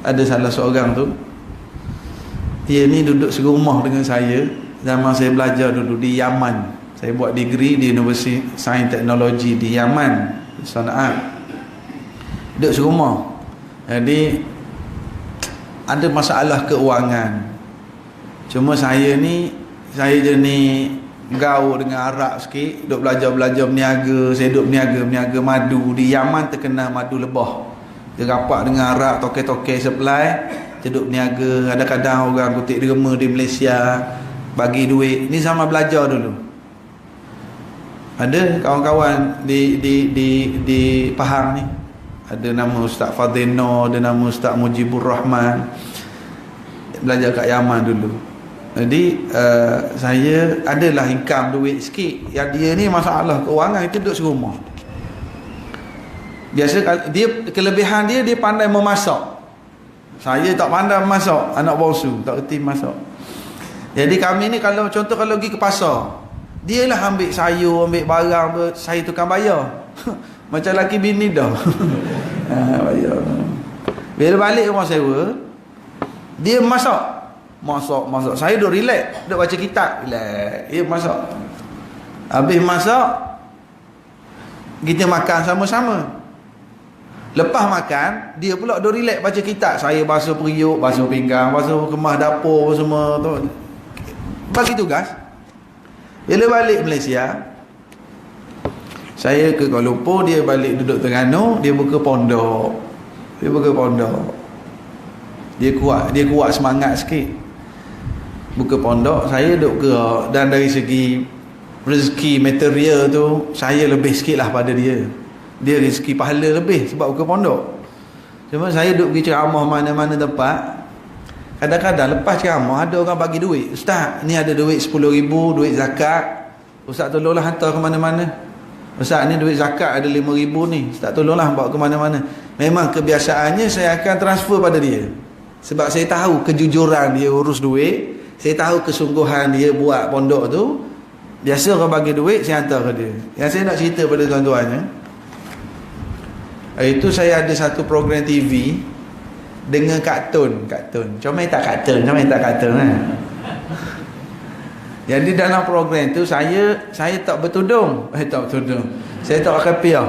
Ada salah seorang tu, dia ni duduk serumah dengan saya zaman saya belajar dulu di Yaman. Saya buat degree di Universiti Sains Teknologi di Yaman, Sana'a. Duduk serumah. Jadi ada masalah keuangan. Cuma saya jenis gaul dengan Arab sikit, duk belajar berniaga. Saya duk berniaga madu. Di Yaman terkenal madu lebah. Dia rapat dengan Arab, toke-toke supply, dia duk berniaga. Kadang-kadang orang kutip derma di Malaysia bagi duit. Ni sama belajar dulu. Ada kawan-kawan di Pahang ni, ada nama Ustaz Fadhino, ada nama Ustaz Mujibur Rahman, belajar kat Yaman dulu. Jadi saya adalah income duit sikit. Yang dia ni masalah keuangan, itu duduk serumah. Biasa dia kelebihan dia pandai memasak. Saya tak pandai memasak, anak bongsu tak reti masak. Jadi kami ni kalau pergi ke pasar, dia lah ambil sayur, ambil barang, saya tukang bayar. Macam laki bini dah. Bayar. Bila balik rumah sewa, dia masak. Saya duduk relax, duduk baca kitab, relax. Dia masak. Habis masak, kita makan sama-sama. Lepas makan, dia pula duduk relax baca kitab. Saya basuh periuk, basuh pinggang, basuh kemas dapur semua tu. Bagi tugas. Bila balik Malaysia, saya ke Kuala Lumpur, dia balik duduk Terengganu, dia buka pondok. Dia kuat semangat sikit. Buka pondok, saya duduk gerak. Dan dari segi rezeki material tu, saya lebih sikit lah pada dia. Dia rezeki pahala lebih sebab buka pondok. Cuma saya duduk pergi ceramah mana-mana tempat. Kadang-kadang lepas ceramah ada orang bagi duit. Ustaz, ni ada duit 10,000, duit zakat. Ustaz tolonglah hantar ke mana-mana. Ustaz, ni duit zakat ada 5,000 ni. Ustaz tolonglah bawa ke mana-mana. Memang kebiasaannya saya akan transfer pada dia. Sebab saya tahu kejujuran dia urus duit. Saya tahu kesungguhan dia buat pondok tu. Biasa orang bagi duit, saya hantar ke dia. Yang saya nak cerita pada tuan-tuannya, itu saya ada satu program TV dengan kartun. Comel tak kartun kan? Jadi dalam program tu saya tak bertudung. Saya tak pakai piah.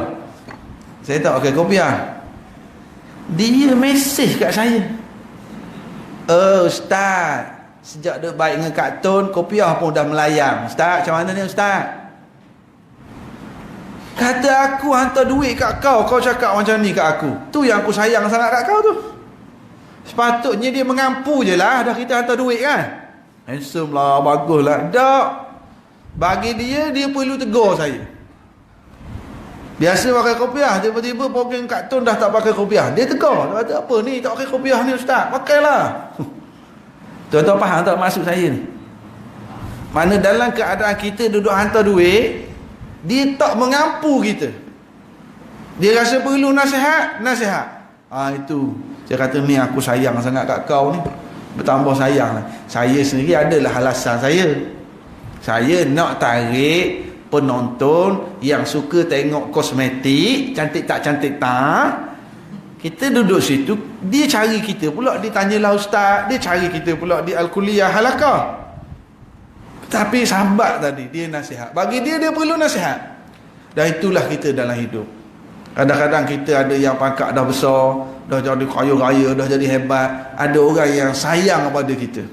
Saya tak pakai kopiah. Dia mesej kat saya. Ustaz, sejak dia baik dengan kartun, kopiah pun dah melayang. Ustaz, macam mana ni Ustaz? Kata aku hantar duit kat kau, kau cakap macam ni kat aku. Tu yang aku sayang sangat kat kau tu. Sepatutnya dia mengampu je lah. Dah kita hantar duit kan. Handsome lah, bagus lah. Tak. Bagi dia perlu tegur saya. Biasa pakai kopiah, tiba-tiba program kartun dah tak pakai kopiah. Dia tegur. Dia kata, apa ni tak pakai kopiah ni Ustaz? Pakailah. Tuan-tuan faham tak maksud saya ni? Mana dalam keadaan kita duduk hantar duit, dia tak mengampu kita. Dia rasa perlu nasihat. Itu. Saya kata ni aku sayang sangat kat kau ni. Bertambah sayang lah. Saya sendiri adalah alasan saya. Saya nak tarik penonton yang suka tengok kosmetik, cantik tak. Kita duduk situ, dia cari kita pula, dia tanyalah ustaz, dia cari kita pula di Al-Kuliah Halakah. Tapi sahabat tadi, dia nasihat. Bagi dia perlu nasihat. Dan itulah kita dalam hidup. Kadang-kadang kita ada yang pangkat dah besar, dah jadi kaya raya, dah jadi hebat. Ada orang yang sayang kepada kita.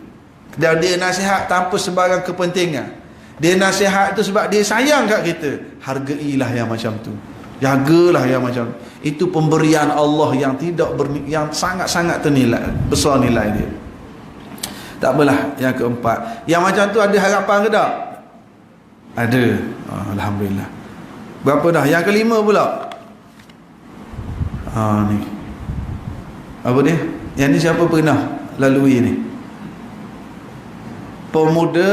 Dan dia nasihat tanpa sebarang kepentingan. Dia nasihat tu sebab dia sayang kat kita. Hargailah yang macam tu. Jagalah yang macam tu. Itu pemberian Allah yang yang sangat-sangat ternilai, besar nilai dia. Tak apalah. Yang keempat, yang macam tu ada harapan ke tak? Ada. Alhamdulillah. Berapa dah? Yang kelima pula. Ni. Apa dia? Yang ni siapa pernah lalui ni? Pemuda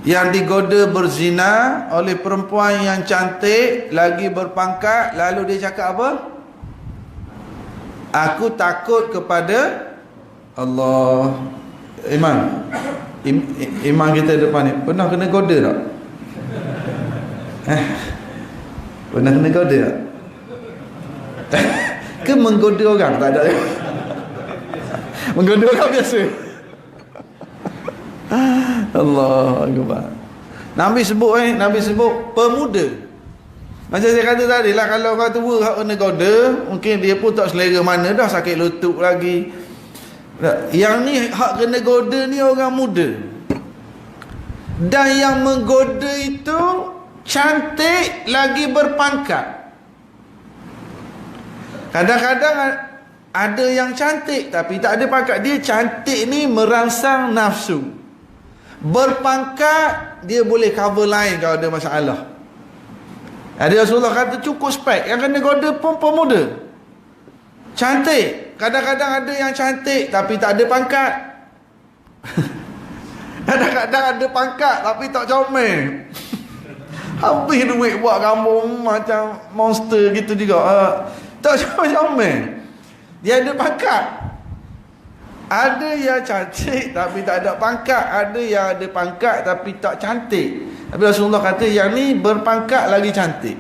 yang digoda berzina oleh perempuan yang cantik lagi berpangkat, lalu dia cakap apa? Aku takut kepada Allah. Iman kita depan ni pernah kena goda tak? Pernah kena goda tak? Ke menggoda orang? Tak ada. Menggoda orang biasa. Allah Akbar. Nabi sebut pemuda. Macam saya kata tadi lah, kalau orang tua hak kena goda, mungkin dia pun tak selera mana dah, sakit lutut lagi. Yang ni hak kena goda ni orang muda. Dan yang menggoda itu cantik lagi berpangkat. Kadang-kadang ada yang cantik tapi tak ada pangkat. Dia cantik ni merangsang nafsu. Berpangkat dia boleh cover lain kalau ada masalah. Ada Rasulullah kata cukup spek. Yang kena goda pun pemuda, cantik. Kadang-kadang ada yang cantik tapi tak ada pangkat. Kadang-kadang ada pangkat tapi tak comel. Habis duit buat kampung macam monster gitu juga. Tak comel. Dia ada pangkat. Ada yang cantik tapi tak ada pangkat. Ada yang ada pangkat tapi tak cantik. Tapi Rasulullah kata yang ni berpangkat lagi cantik.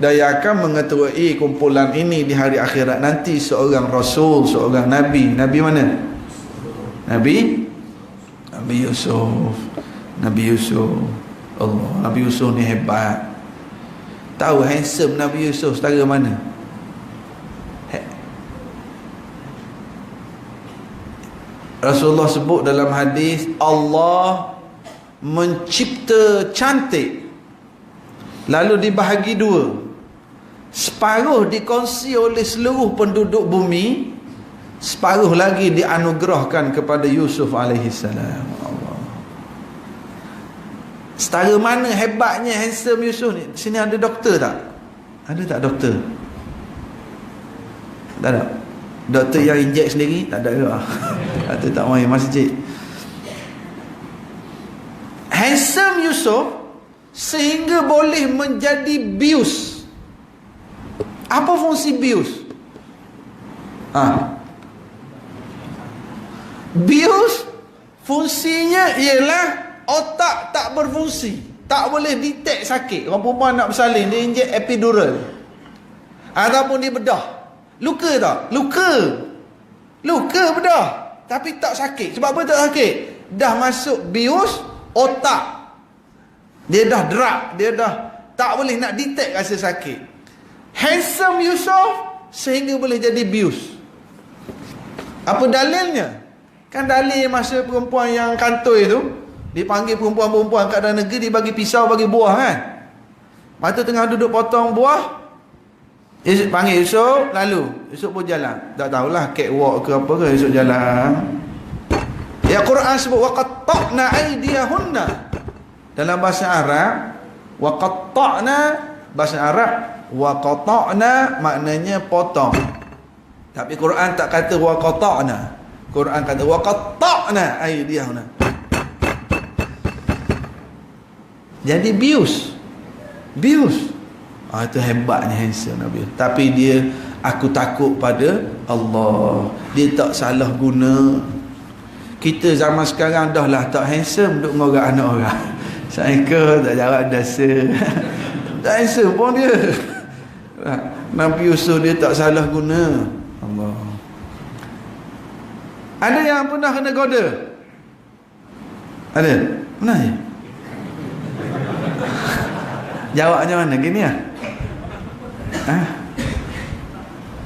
Dan yang akan mengetuai kumpulan ini di hari akhirat nanti seorang Rasul, seorang Nabi. Nabi mana? Nabi Yusuf. Nabi Yusuf. Allah, Nabi Yusuf ni hebat. Tahu handsome Nabi Yusuf setara mana? Rasulullah sebut dalam hadis, Allah mencipta cantik lalu dibahagi dua. Separuh dikongsi oleh seluruh penduduk bumi, separuh lagi dianugerahkan kepada Yusuf alaihissalam. Allah. Setara mana hebatnya handsome Yusuf ni? Sini ada doktor tak? Ada tak doktor? Tak ada. Doktor yang injek sendiri? Tak ada juga. Doktor tak main masjid. Handsome Yusuf sehingga boleh menjadi bius. Apa fungsi bius? Bius fungsinya ialah otak tak berfungsi, tak boleh detect sakit. Orang perempuan nak bersalin, dia injek epidural ataupun dia bedah. Luka tak? Luka bedah, tapi tak sakit. Sebab apa tak sakit? Dah masuk bius otak, dia dah drug, dia dah tak boleh nak detect rasa sakit. Handsome Yusof sehingga boleh jadi bius. Apa dalilnya? Kan dalil masa perempuan yang kantoi tu dipanggil perempuan-perempuan kat dalam negeri, dibagi pisau, bagi buah kan. Lepas tu tengah duduk potong buah, Yusuf panggil Yusuf, lalu Yusuf pun jalan. Tak tahulah catwalk ke apa ke, Yusuf jalan. Ya, Quran sebut waqatta'na aydiyahunna. Dalam bahasa Arab, waqatta'na, bahasa Arab waqata'na maknanya potong. Tapi Quran tak kata waqata'na. Quran kata waqatta'na aydiyahunna. Jadi bius. Itu hebatnya handsome Nabi. Tapi dia, aku takut pada Allah. Dia tak salah guna. Kita zaman sekarang dah lah tak handsome, duduk ngorak anak orang. Assalamualaikum, tak jawab dasar. Tak handsome pun dia. Nabi Yusuf dia tak salah guna. Allah. Ada yang pernah kena goda? Ada? Pernah je? Jawabnya mana? Gini lah.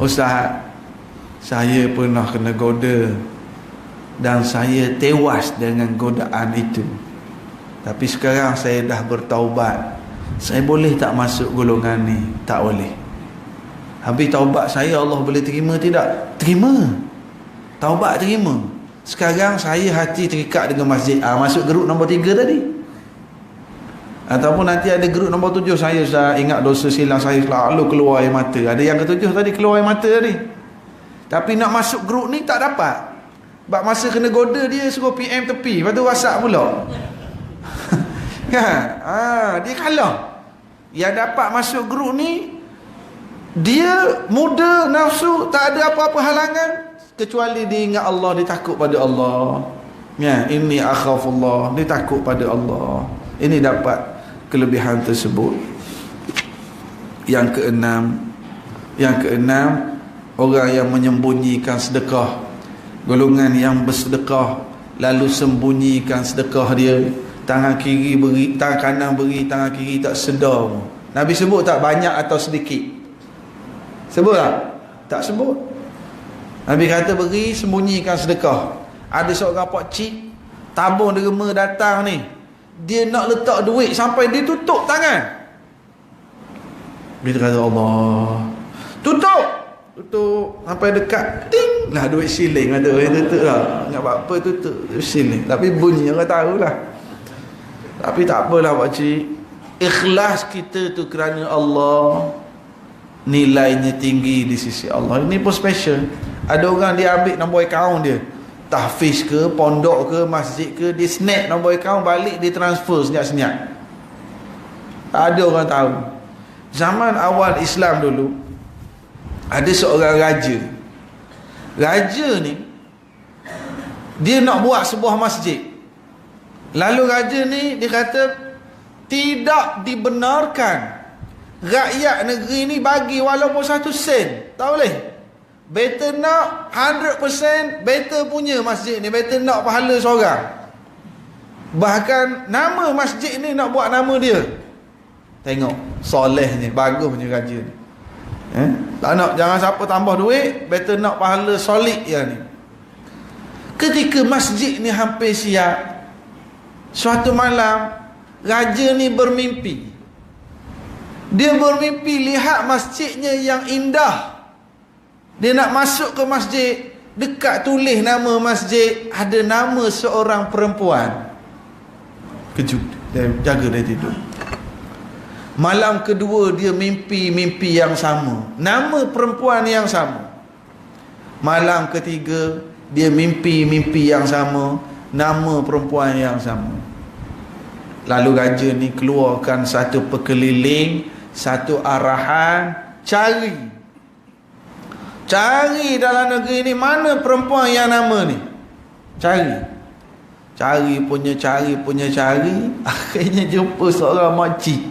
Ustaz, saya pernah kena goda dan saya tewas dengan godaan itu. Tapi sekarang saya dah bertaubat. Saya boleh tak masuk golongan ni? Tak boleh. Habis taubat saya Allah boleh terima tidak? Terima. Taubat terima. Sekarang saya hati terikat dengan masjid. Masuk geruk nombor 3 tadi. Ataupun nanti ada geruk nombor 7, saya dah ingat dosa silang saya selalu keluar air mata. Ada yang ke-7 tadi keluar air mata tadi. Tapi nak masuk geruk ni tak dapat. Sebab masa kena goda dia suruh PM tepi, lepas tu WhatsApp pula. Kan? Dia kalah. Yang dapat masuk geruk ni, dia muda, nafsu, tak ada apa-apa halangan kecuali dia ingat Allah, dia takut pada Allah. Ya, inni akhafullah, dia takut pada Allah. Ini dapat kelebihan tersebut. Yang keenam, orang yang menyembunyikan sedekah. Golongan yang bersedekah lalu sembunyikan sedekah dia. Tangan kiri beri, tangan kanan beri, tangan kiri tak sedar. Nabi sebut tak banyak atau sedikit? Sebut tak? Tak sebut. Nabi kata beri, sembunyikan sedekah. Ada seorang pakcik tabung derma datang ni, dia nak letak duit sampai dia tutup tangan. Dia kata Allah, tutup sampai dekat, ting lah duit siling ada. Tutup lah, ingat apa tutup duit siling. Tapi bunyi orang tahulah. Tapi tak apalah pakcik, ikhlas kita tu kerana Allah, nilainya tinggi di sisi Allah. Ini pun special. Ada orang dia ambil nombor akaun dia, tahfiz ke, pondok ke, masjid ke, dia snap nombor akaun, balik dia transfer senyap-senyap. Tak ada orang tahu. Zaman awal Islam dulu, ada seorang raja. Raja ni, dia nak buat sebuah masjid. Lalu raja ni dia kata, tidak dibenarkan rakyat negeri ni bagi walaupun 1 sen. Tak boleh. Better nak 100% better punya masjid ni, better nak pahala seorang. Bahkan nama masjid ni nak buat nama dia. Tengok solehnya, bagusnya raja ni. Tak nak, jangan siapa tambah duit, better nak pahala solid yang ni. Ketika masjid ni hampir siap, suatu malam raja ni bermimpi. Dia bermimpi lihat masjidnya yang indah. Dia nak masuk ke masjid, dekat tulis nama masjid, ada nama seorang perempuan. Kejut, dia jaga dia tidur. Malam kedua dia mimpi yang sama, nama perempuan yang sama. Malam ketiga dia mimpi yang sama, nama perempuan yang sama. Lalu raja ni keluarkan satu perkeliling, satu arahan, cari dalam negeri ni mana perempuan yang nama ni. Cari punya cari. Akhirnya jumpa seorang makcik.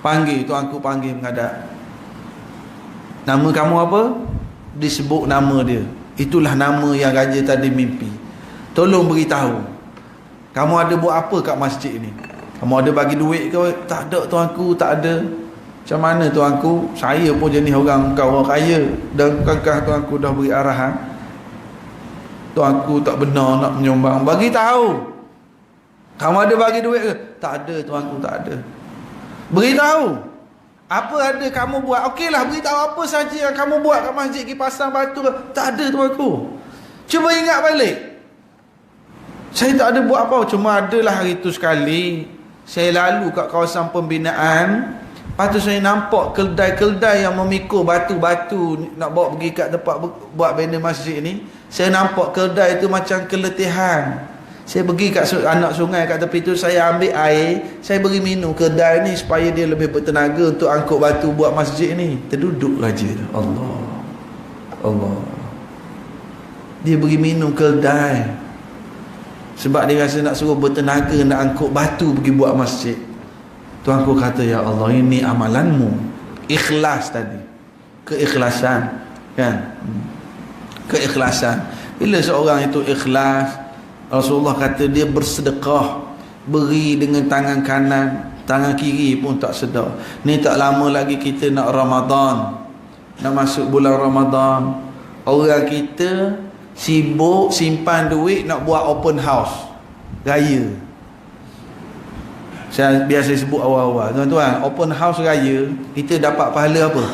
Panggil, tuanku panggil menghadap. Nama kamu apa? Disebut nama dia. Itulah nama yang raja tadi mimpi. Tolong beritahu, kamu ada buat apa kat masjid ni? Kamu ada bagi duit ke? Tak ada tuanku, tak ada. Macam mana tuanku? Saya pun jenis orang kaya. Dan bukankah tuanku dah beri arahan? Tuanku tak benar nak menyumbang. Bagi tahu. Kamu ada bagi duit ke? Tak ada tuanku, tak ada. Beritahu. Apa ada kamu buat? Okeylah, beritahu apa saja yang kamu buat kat masjid, pergi pasang batu. Tak ada tuanku. Cuba ingat balik. Saya tak ada buat apa. Cuma adalah hari tu sekali saya lalu kat kawasan pembinaan. Lepas tu saya nampak keldai-keldai yang memikul batu-batu nak bawa pergi kat tempat buat banner masjid ni. Saya nampak keldai tu macam keletihan. Saya pergi kat anak sungai kat tepi tu, saya ambil air, saya beri minum keldai ni supaya dia lebih bertenaga untuk angkut batu buat masjid ni. Terduduklah je. Allah. Dia beri minum keldai sebab dia rasa nak suruh bertenaga nak angkut batu pergi buat masjid. Tuanku kata, ya Allah, ini amalanmu. Ikhlas tadi. Keikhlasan. Kan? Keikhlasan. Bila seorang itu ikhlas, Rasulullah kata dia bersedekah, beri dengan tangan kanan, tangan kiri pun tak sedar. Ni tak lama lagi kita nak Ramadan, nak masuk bulan Ramadan. Orang kita sibuk simpan duit nak buat open house raya. Saya biasa sebut awal-awal, tuan-tuan, open house raya kita dapat pahala apa?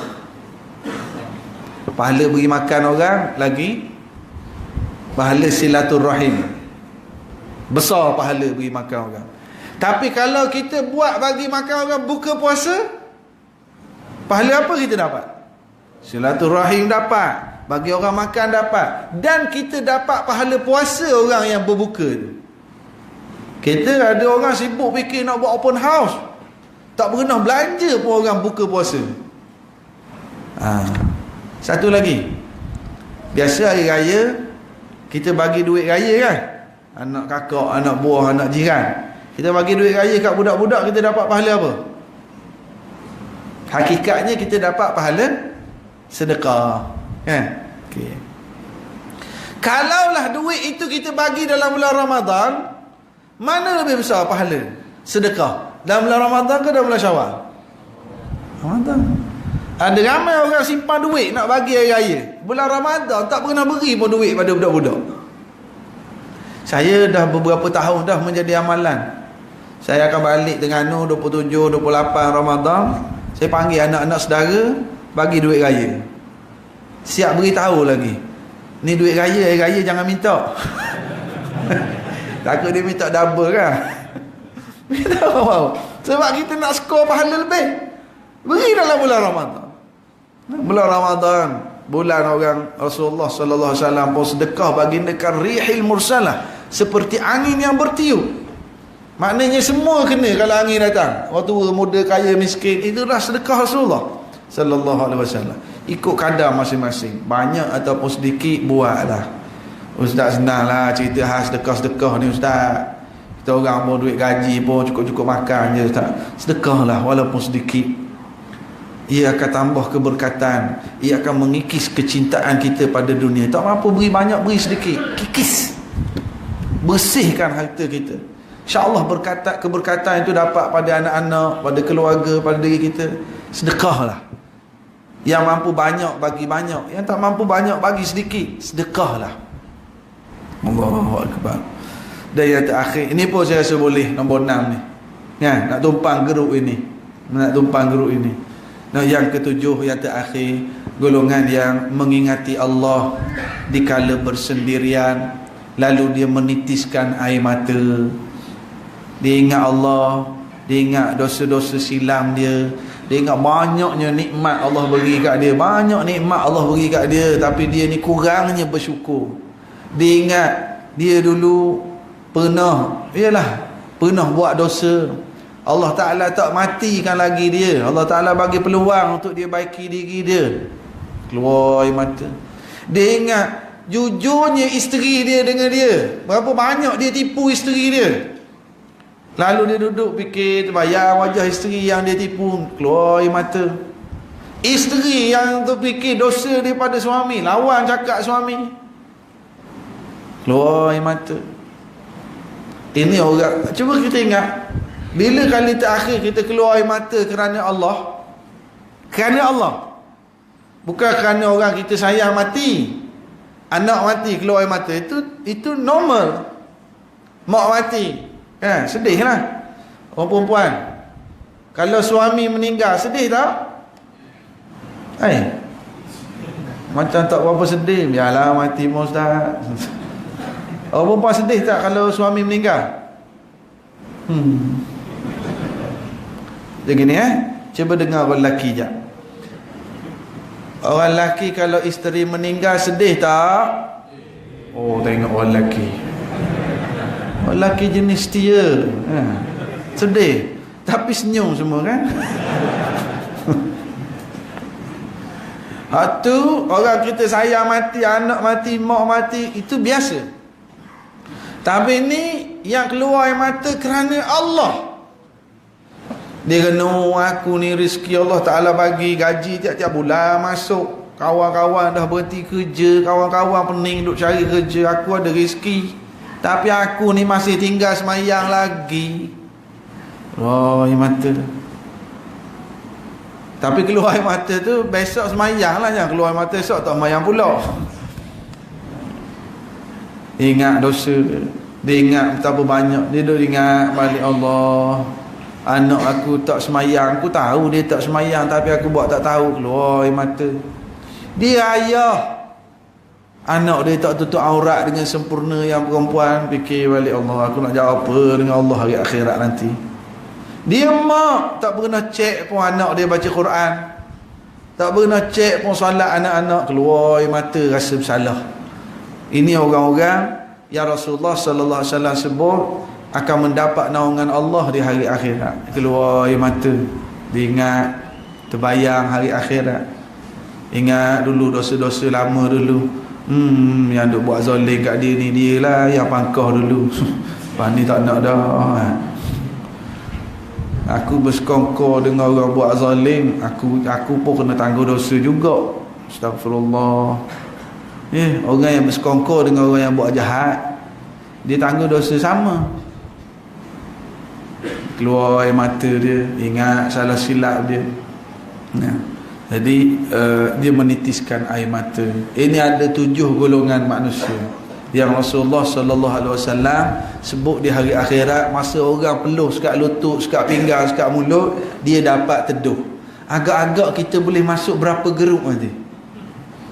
Pahala beri makan orang, lagi pahala silaturrahim. Besar pahala beri makan orang. Tapi kalau kita buat bagi makan orang buka puasa, pahala apa kita dapat? Silaturahim dapat, bagi orang makan dapat, dan kita dapat pahala puasa orang yang berbuka tu. Kita ada orang sibuk fikir nak buat open house, tak pernah belanja pun orang buka puasa. Satu lagi, biasa hari raya kita bagi duit raya kan, anak kakak, anak buah, anak jiran. Kita bagi duit raya kat budak-budak, kita dapat pahala apa? Hakikatnya kita dapat pahala sedekah, kan? Okay. Kalaulah duit itu kita bagi dalam bulan Ramadan, mana lebih besar pahala? Sedekah dalam bulan Ramadan ke dalam bulan Syawal? Ramadan. Ada ramai orang simpan duit nak bagi hari raya. Bulan Ramadan tak pernah beri pun duit pada budak-budak. Saya dah beberapa tahun dah menjadi amalan. Saya akan balik Terengganu 27, 28 Ramadan. Saya panggil anak-anak saudara, bagi duit raya. Siap beritahu lagi, ni duit raya, hari raya jangan minta. Takut dia minta double kan. Beritahu. Sebab kita nak skor pahala lebih. Beri dalam bulan Ramadan. Bulan Ramadan, bulan orang Rasulullah sallallahu alaihi wasallam pun sedekah bagindakan rihil mursalah, seperti angin yang bertiup. Maknanya semua kena kalau angin datang. Orang tua, muda, kaya, miskin, itulah sedekah Rasulullah sallallahu alaihi wasallam. Ikut kadar masing-masing, banyak ataupun sedikit buatlah. Ustaz senanglah cerita khas sedekah-sedekah ni ustaz. Kita orang pun duit gaji pun cukup-cukup makan je ustaz. Sedekahlah walaupun sedikit. Ia akan tambah keberkatan, ia akan mengikis kecintaan kita pada dunia. Tak mampu beri banyak, beri sedikit, kikis, bersihkan harta kita. InsyaAllah keberkatan itu dapat pada anak-anak, pada keluarga, pada diri kita. Sedekahlah. Yang mampu banyak bagi banyak, yang tak mampu banyak bagi sedikit. Sedekahlah. Allahu Akbar. Dan yang terakhir, ini pun saya rasa boleh, nombor 6 ni ya, nak tumpang geruk ini. Nah, yang ketujuh, yang terakhir, golongan yang mengingati Allah dikala bersendirian, lalu dia menitiskan air mata. Dia ingat Allah, dia ingat dosa-dosa silam dia ingat banyaknya nikmat Allah beri kat dia, banyak nikmat Allah beri kat dia, tapi dia ni kurangnya bersyukur. Dia ingat dia dulu pernah buat dosa. Allah Ta'ala tak matikan lagi dia. Allah Ta'ala bagi peluang untuk dia baiki diri dia. Keluar air mata. Dia ingat jujurnya isteri dia dengan dia, berapa banyak dia tipu isteri dia. Lalu dia duduk fikir, terbayang wajah isteri yang dia tipu, keluar air mata. Isteri yang terfikir dosa daripada suami, lawan cakap suami, keluar air mata. Ini orang, cuba kita ingat, bila kali terakhir kita keluar air mata kerana Allah? Kerana Allah, bukan kerana orang kita sayang mati, anak mati keluar air mata. Itu normal. Mak mati, sedih lah. Orang perempuan, kalau suami meninggal, sedih tak? Macam tak berapa sedih. Biarlah mati mau Ustaz. Orang perempuan sedih tak kalau suami meninggal? Jadi gini cuba dengar orang lelaki je. Orang lelaki kalau isteri meninggal sedih tak? Oh, tengok orang lelaki. Orang lelaki jenis setia, sedih tapi senyum semua kan. Hatu orang kita sayang mati, anak mati, mak mati, itu biasa. Tapi ni yang keluar air mata kerana Allah. Dia kena, aku ni rezeki Allah Ta'ala bagi, gaji tiap-tiap bulan masuk, kawan-kawan dah berhenti kerja, kawan-kawan pening duk cari kerja, aku ada rezeki, tapi aku ni masih tinggal semayang lagi. Oh, air mata. Tapi keluar air mata tu besok semayang lah, jangan keluar air mata esok tak semayang pula. Ingat dosa dia, ingat betapa banyak dia duk ingat balik Allah. Anak aku tak semayang, aku tahu dia tak semayang, tapi aku buat tak tahu, keluar air mata. Dia ayah, anak dia tak tutup aurat dengan sempurna, yang perempuan fikir balik Allah, aku nak jawab apa dengan Allah hari akhirat nanti. Dia mak tak pernah cek pun anak dia baca Quran, tak pernah cek pun solat anak-anak, keluar air mata rasa bersalah. Ini orang-orang yang Rasulullah sallallahu alaihi wasallam sebut akan mendapat naungan Allah di hari akhirat. Keluar air mata, diingat, terbayang hari akhirat. Ingat dulu dosa-dosa lama dulu. Yang duk buat zalim kat dia ni, dia lah yang pangkah dulu. Lepas ni tak nak dah. Aku bersekongkol dengan orang buat zalim, aku pun kena tangguh dosa juga. Astagfirullah. Orang yang bersekongkol dengan orang yang buat jahat, dia tangguh dosa sama. Keluar air mata dia, ingat salah silap dia. Jadi dia menitiskan air mata. Ini ada 7 golongan manusia yang Rasulullah sallallahu alaihi wasallam sebut di hari akhirat. Masa orang peluh sekat lutut, sekat pinggang, sekat mulut, dia dapat teduh. Agak-agak kita boleh masuk berapa geruk nanti?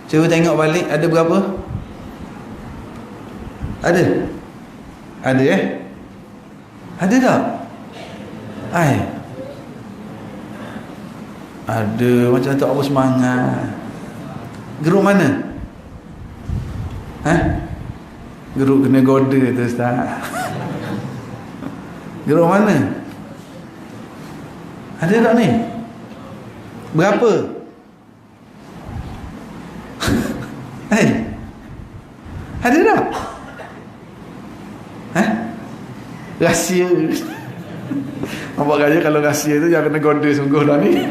Cuba tengok balik, ada berapa? Ada? Ada Ada tak? Ada, macam tak apa semangat. Geruk mana? Geruk kena goda tu Ustaz. Geruk mana? Ada tak ni? Berapa? Ada tak? Rahsia. Nampak gaya kalau rahsia tu jangan kena goda sungguh dah ni.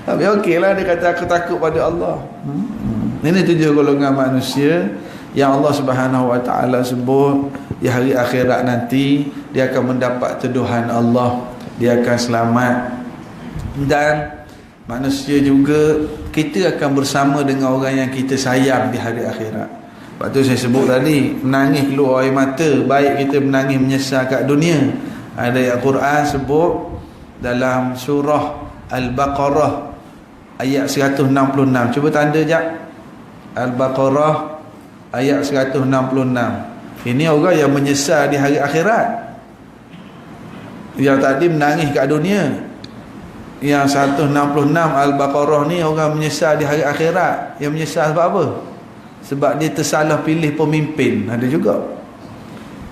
Tapi okey lah, dia kata aku takut pada Allah. Ini 7 golongan manusia yang Allah Subhanahu Wa Taala sebut di hari akhirat nanti dia akan mendapat teduhan Allah, dia akan selamat. Dan manusia juga, kita akan bersama dengan orang yang kita sayang di hari akhirat. Sebab tu saya sebut tadi, menangis keluar air mata, baik kita menangis menyesal kat dunia. Ada ayat Quran sebut dalam surah Al-Baqarah ayat 166. Cuba tanda jap. Al-Baqarah ayat 166. Ini orang yang menyesal di hari akhirat. Yang tadi menangis kat dunia. Yang 166 Al-Baqarah ni orang menyesal di hari akhirat. Yang menyesal sebab apa? Sebab dia tersalah pilih pemimpin. Ada juga.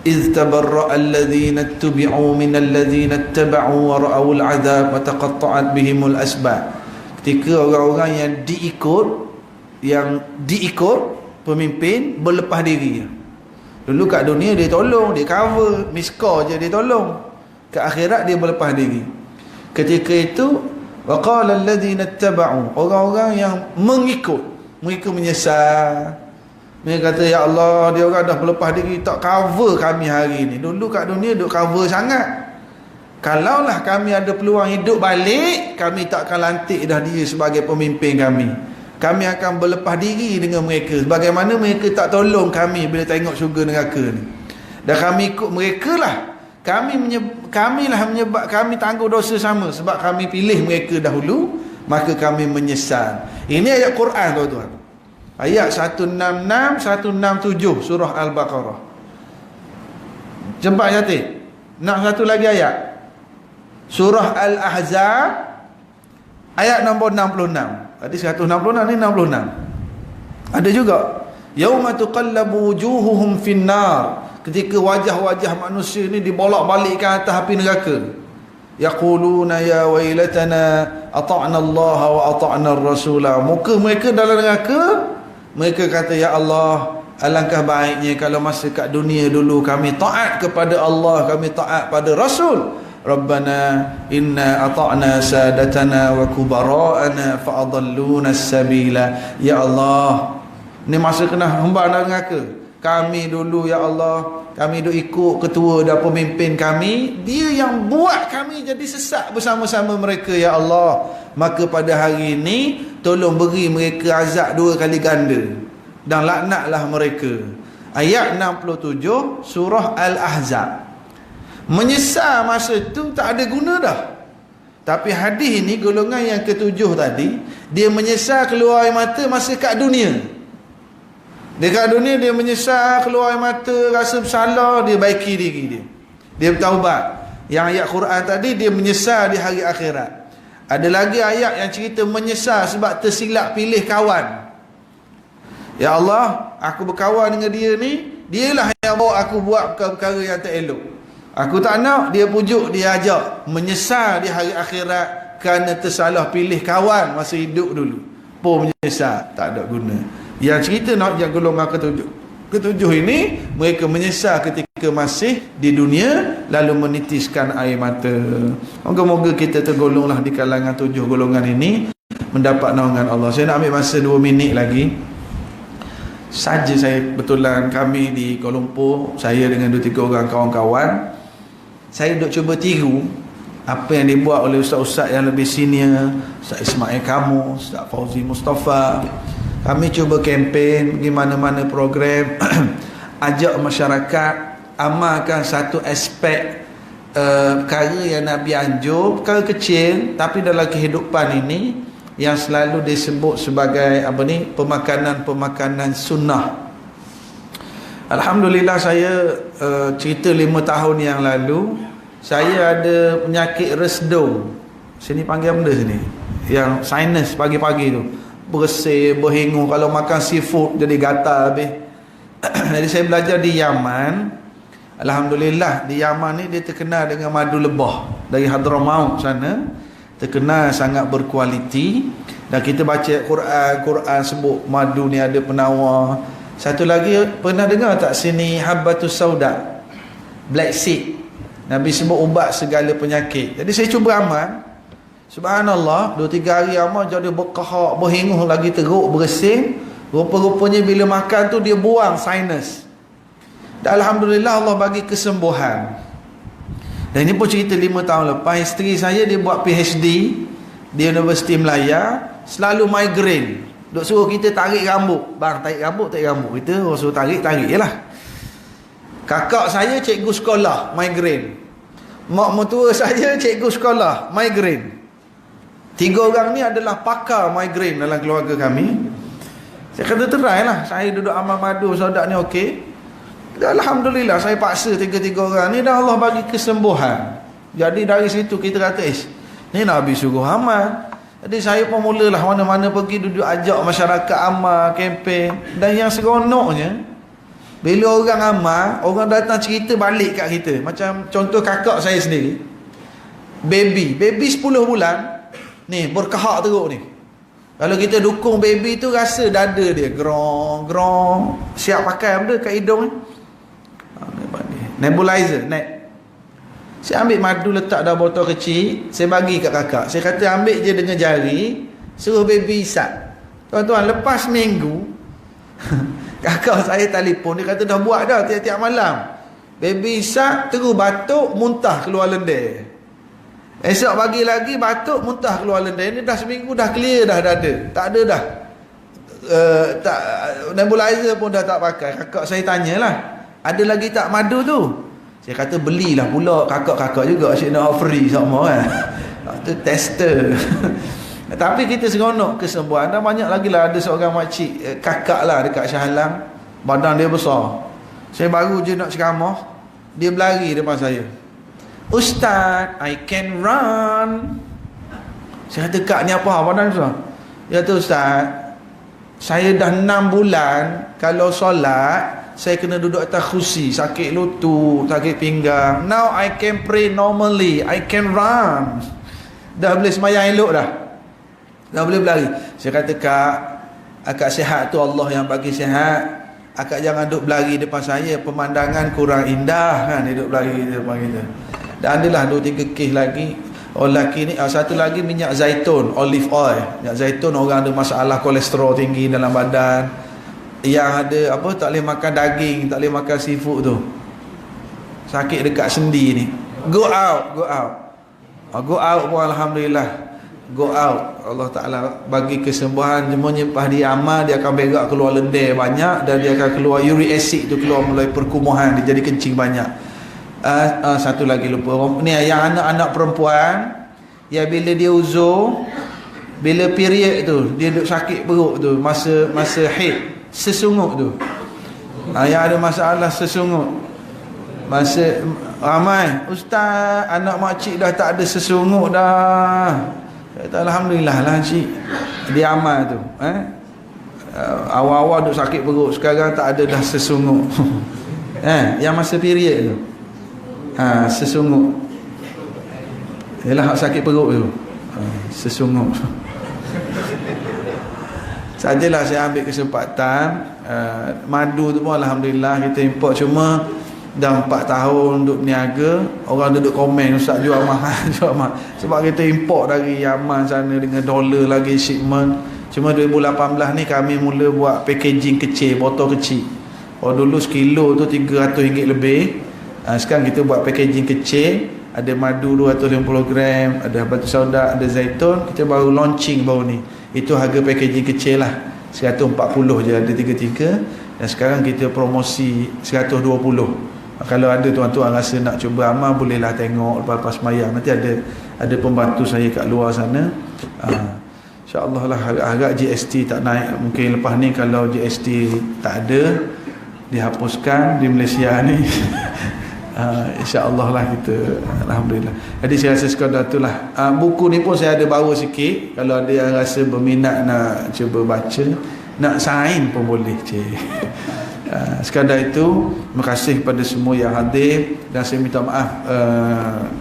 إذ تبرأ الذين اتبعوا من الذين اتبعوا ورأوا العذاب وتقطعت بهم الأسباب. Ketika orang-orang yang diikut pemimpin berlepas diri. Dulu kat dunia dia tolong, dia cover, miskor je dia tolong. Kat akhirat dia berlepas diri. Ketika itu waqala alladhina ittaba'u, orang-orang yang mengikut menyesal. Mereka kata, ya Allah, dia orang dah berlepas diri, tak cover kami hari ni. Dulu kat dunia duk cover sangat. Kalaulah kami ada peluang hidup balik, kami tak akan lantik dah dia sebagai pemimpin kami. Kami akan berlepas diri dengan mereka. Bagaimana mereka tak tolong kami bila tengok syurga neraka ni. Dan kami ikut mereka lah. Kami tanggung dosa sama. Sebab kami pilih mereka dahulu, maka kami menyesal. Ini ayat Quran, tuan-tuan. Ayat 166, 167 surah Al-Baqarah. Cepat Yatim. Nak satu lagi ayat. Surah Al-Ahzab ayat nombor 66. Tadi 166, ni 66. Ada juga. Yauma tuqallabu wujuhuhum finnar. Ketika wajah-wajah manusia ni dibolak-balik ke atas api neraka. Yaquluna ya wailatana ata'na Allah wa ata'na ar-rasula. Muka mereka dalam neraka, mereka kata, ya Allah, alangkah baiknya kalau masa kat dunia dulu kami taat kepada Allah, kami taat pada Rasul. Rabbana inna ata'na sadatana wa kubara'ana fa'adalluna as-sabila. Ya Allah, ni masa kena hamba dalam neraka. Kami dulu, ya Allah, kami duk ikut ketua dan pemimpin kami, dia yang buat kami jadi sesat bersama-sama mereka, ya Allah. Maka pada hari ini tolong beri mereka azab 2 kali ganda dan laknatlah mereka. Ayat 67 surah Al-Ahzab. Menyesal masa tu tak ada guna dah. Tapi hadis ini, golongan yang ketujuh tadi, dia menyesal keluar air mata masa kat dunia. Dekat dunia dia menyesal, keluar air mata, rasa bersalah, dia baiki diri dia. Dia bertaubat. Yang ayat Quran tadi, dia menyesal di hari akhirat. Ada lagi ayat yang cerita menyesal sebab tersilap pilih kawan. Ya Allah, aku berkawan dengan dia ni, dialah yang bawa aku buat perkara yang tak elok. Aku tak nak, dia pujuk, dia ajak. Menyesal di hari akhirat kerana tersalah pilih kawan masa hidup dulu. Pun menyesal, tak ada guna. Yang cerita nak yang golongan ketujuh ini, mereka menyesal ketika masih di dunia, lalu menitiskan air mata. Moga-moga kita tergolonglah di kalangan 7 golongan ini, mendapat naungan Allah. Saya nak ambil masa 2 minit lagi saja. Saya betulan kami di Kuala Lumpur, saya dengan 2-3 orang kawan-kawan, saya duk cuba tiru apa yang dibuat oleh ustaz-ustaz yang lebih senior, Ustaz Ismail Kamu, Ustaz Fauzi Mustafa. Kami cuba kempen pergi mana-mana program ajak masyarakat amalkan satu aspek perkara yang Nabi anjur, perkara kecil tapi dalam kehidupan ini yang selalu disebut sebagai pemakanan sunnah. Alhamdulillah, saya cerita 5 tahun yang lalu saya ada penyakit resdung. Sini panggil benda sini, yang sinus pagi-pagi tu bersih, berhingu, kalau makan seafood jadi gatal habis. Jadi saya belajar di Yaman. Alhamdulillah, di Yaman ni dia terkenal dengan madu lebah dari Hadramaut sana, terkenal sangat berkualiti. Dan kita baca Quran sebut madu ni ada penawar. Satu lagi, pernah dengar tak sini habbatus sauda, black seed, Nabi sebut ubat segala penyakit. Jadi saya cuba amal. Subhanallah, 2-3 hari amal jadi berkahak, berhinguh lagi, teruk, bersin. Rupa-rupanya bila makan tu dia buang sinus. Dan Alhamdulillah Allah bagi kesembuhan. Dan ini pun cerita 5 tahun lepas. Isteri saya dia buat PhD di Universiti Melaya, selalu migraine. Duk suruh kita tarik rambut. Bang, tarik rambut. Kita suruh tarik je lah. Kakak saya cikgu sekolah, migraine. Mak mertua saya cikgu sekolah, migraine. 3 orang ni adalah pakar migraine dalam keluarga kami. Saya kata terai lah, saya duduk amal madu saudak ni okey. Alhamdulillah, saya paksa 3 orang ni dan Allah bagi kesembuhan. Jadi dari situ kita kata, ni Nabi suruh amal. Jadi saya pun mulalah mana-mana pergi duduk ajak masyarakat amal, kempen. Dan yang seronoknya, bila orang amal, orang datang cerita balik kat kita. Macam contoh kakak saya sendiri, baby 10 bulan ni berkahak teruk ni. Kalau kita dukung baby tu, rasa dada dia gerong, siap pakai benda kat hidung ni. Nebulizer, saya ambil madu letak dalam botol kecil, saya bagi kat kakak. Saya kata ambil je dengan jari, suruh baby isap. Tuan-tuan, lepas minggu kakak saya telefon, dia kata dah buat dah tiap-tiap malam. Baby isap, terus batuk, muntah keluar lendir. Esok pagi lagi batuk, muntah keluar lendir. Ini dah seminggu dah clear dah dada. Tak ada dah. Nebulizer pun dah tak pakai. Kakak saya tanyalah, ada lagi tak madu tu? Saya kata belilah pula. Kakak-kakak juga asyik nak free sama kan. Itu tester. Tapi kita seronok kesembuhan. Dan banyak lagi lah, ada seorang makcik kakak lah dekat Shah Alam. Badan dia besar. Saya baru je nak ceramah, dia berlari depan saya. Ustaz, I can run. Saya kata, kak ni apa badan besar? Dia kata, Ustaz, saya dah 6 bulan kalau solat saya kena duduk atas kursi, sakit lutut, sakit pinggang. Now I can pray normally, I can run. Dah boleh sembahyang elok dah. Dah boleh berlari. Saya kata, kak, akak sihat tu Allah yang bagi sihat. Akak jangan duduk berlari depan saya, pemandangan kurang indah kan, duduk berlari depan kita. Dan adalah 2-3 kes lagi. Lelaki ni, satu lagi minyak zaitun, olive oil. Minyak zaitun, orang ada masalah kolesterol tinggi dalam badan, yang ada apa, tak boleh makan daging, tak boleh makan seafood tu, sakit dekat sendi ni, go out go out pun alhamdulillah, go out. Allah Ta'ala bagi kesembuhan. Menyempah dia amal, dia akan berak keluar lendir banyak, dan dia akan keluar uric acid tu, keluar mulai perkumuhan, dia jadi kencing banyak. Satu lagi lupa ni, yang anak-anak perempuan yang bila dia uzur, bila period tu, dia duk sakit perut tu, masa haid, sesungut tu, yang ada masalah sesungut, masa ramai, Ustaz, anak makcik dah tak ada sesungut dah. Kata alhamdulillah lah cik, dia amal tu, awal-awal duk sakit perut, sekarang tak ada dah sesungut. Yang masa period tu, sesungut, ialah sakit perut tu, sesungut. Sajalah saya ambil kesempatan, madu tu pun alhamdulillah kita import, cuma dah 4 tahun duduk niaga, orang duduk komen, Ustaz jual mahal, jual mahal. Sebab kita import dari Yaman sana dengan dolar lagi shipment. Cuma 2018 ni kami mula buat packaging kecil, botol kecil. Dulu sekilo tu RM300 lebih. Sekarang kita buat packaging kecil, ada madu 250 gram, ada batu sauda, ada zaitun. Kita baru launching baru ni. Itu harga packaging kecil lah, 140 je ada 3. Dan sekarang kita promosi 120. Kalau ada tuan-tuan rasa nak cuba amal, bolehlah tengok lepas sembahyang. Nanti ada pembantu saya kat luar sana. InsyaAllah lah, harap GST tak naik. Mungkin lepas ni kalau GST tak ada, dihapuskan di Malaysia ni. InsyaAllah lah kita, alhamdulillah. Jadi saya rasa sekadar itulah. Buku ni pun saya ada bawa sikit. Kalau ada yang rasa berminat nak cuba baca, nak sign pun boleh cik. Sekadar itu. Terima kasih kepada semua yang hadir, dan saya minta maaf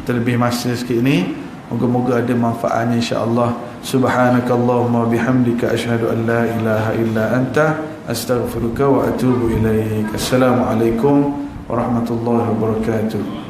terlebih masa sikit ni. Moga-moga ada manfaatnya insya-Allah. Subhanakallahumma bihamdika asyhadu an la ilaha illa anta astaghfiruka wa atubu ilaik. Assalamualaikum warahmatullahi wabarakatuh.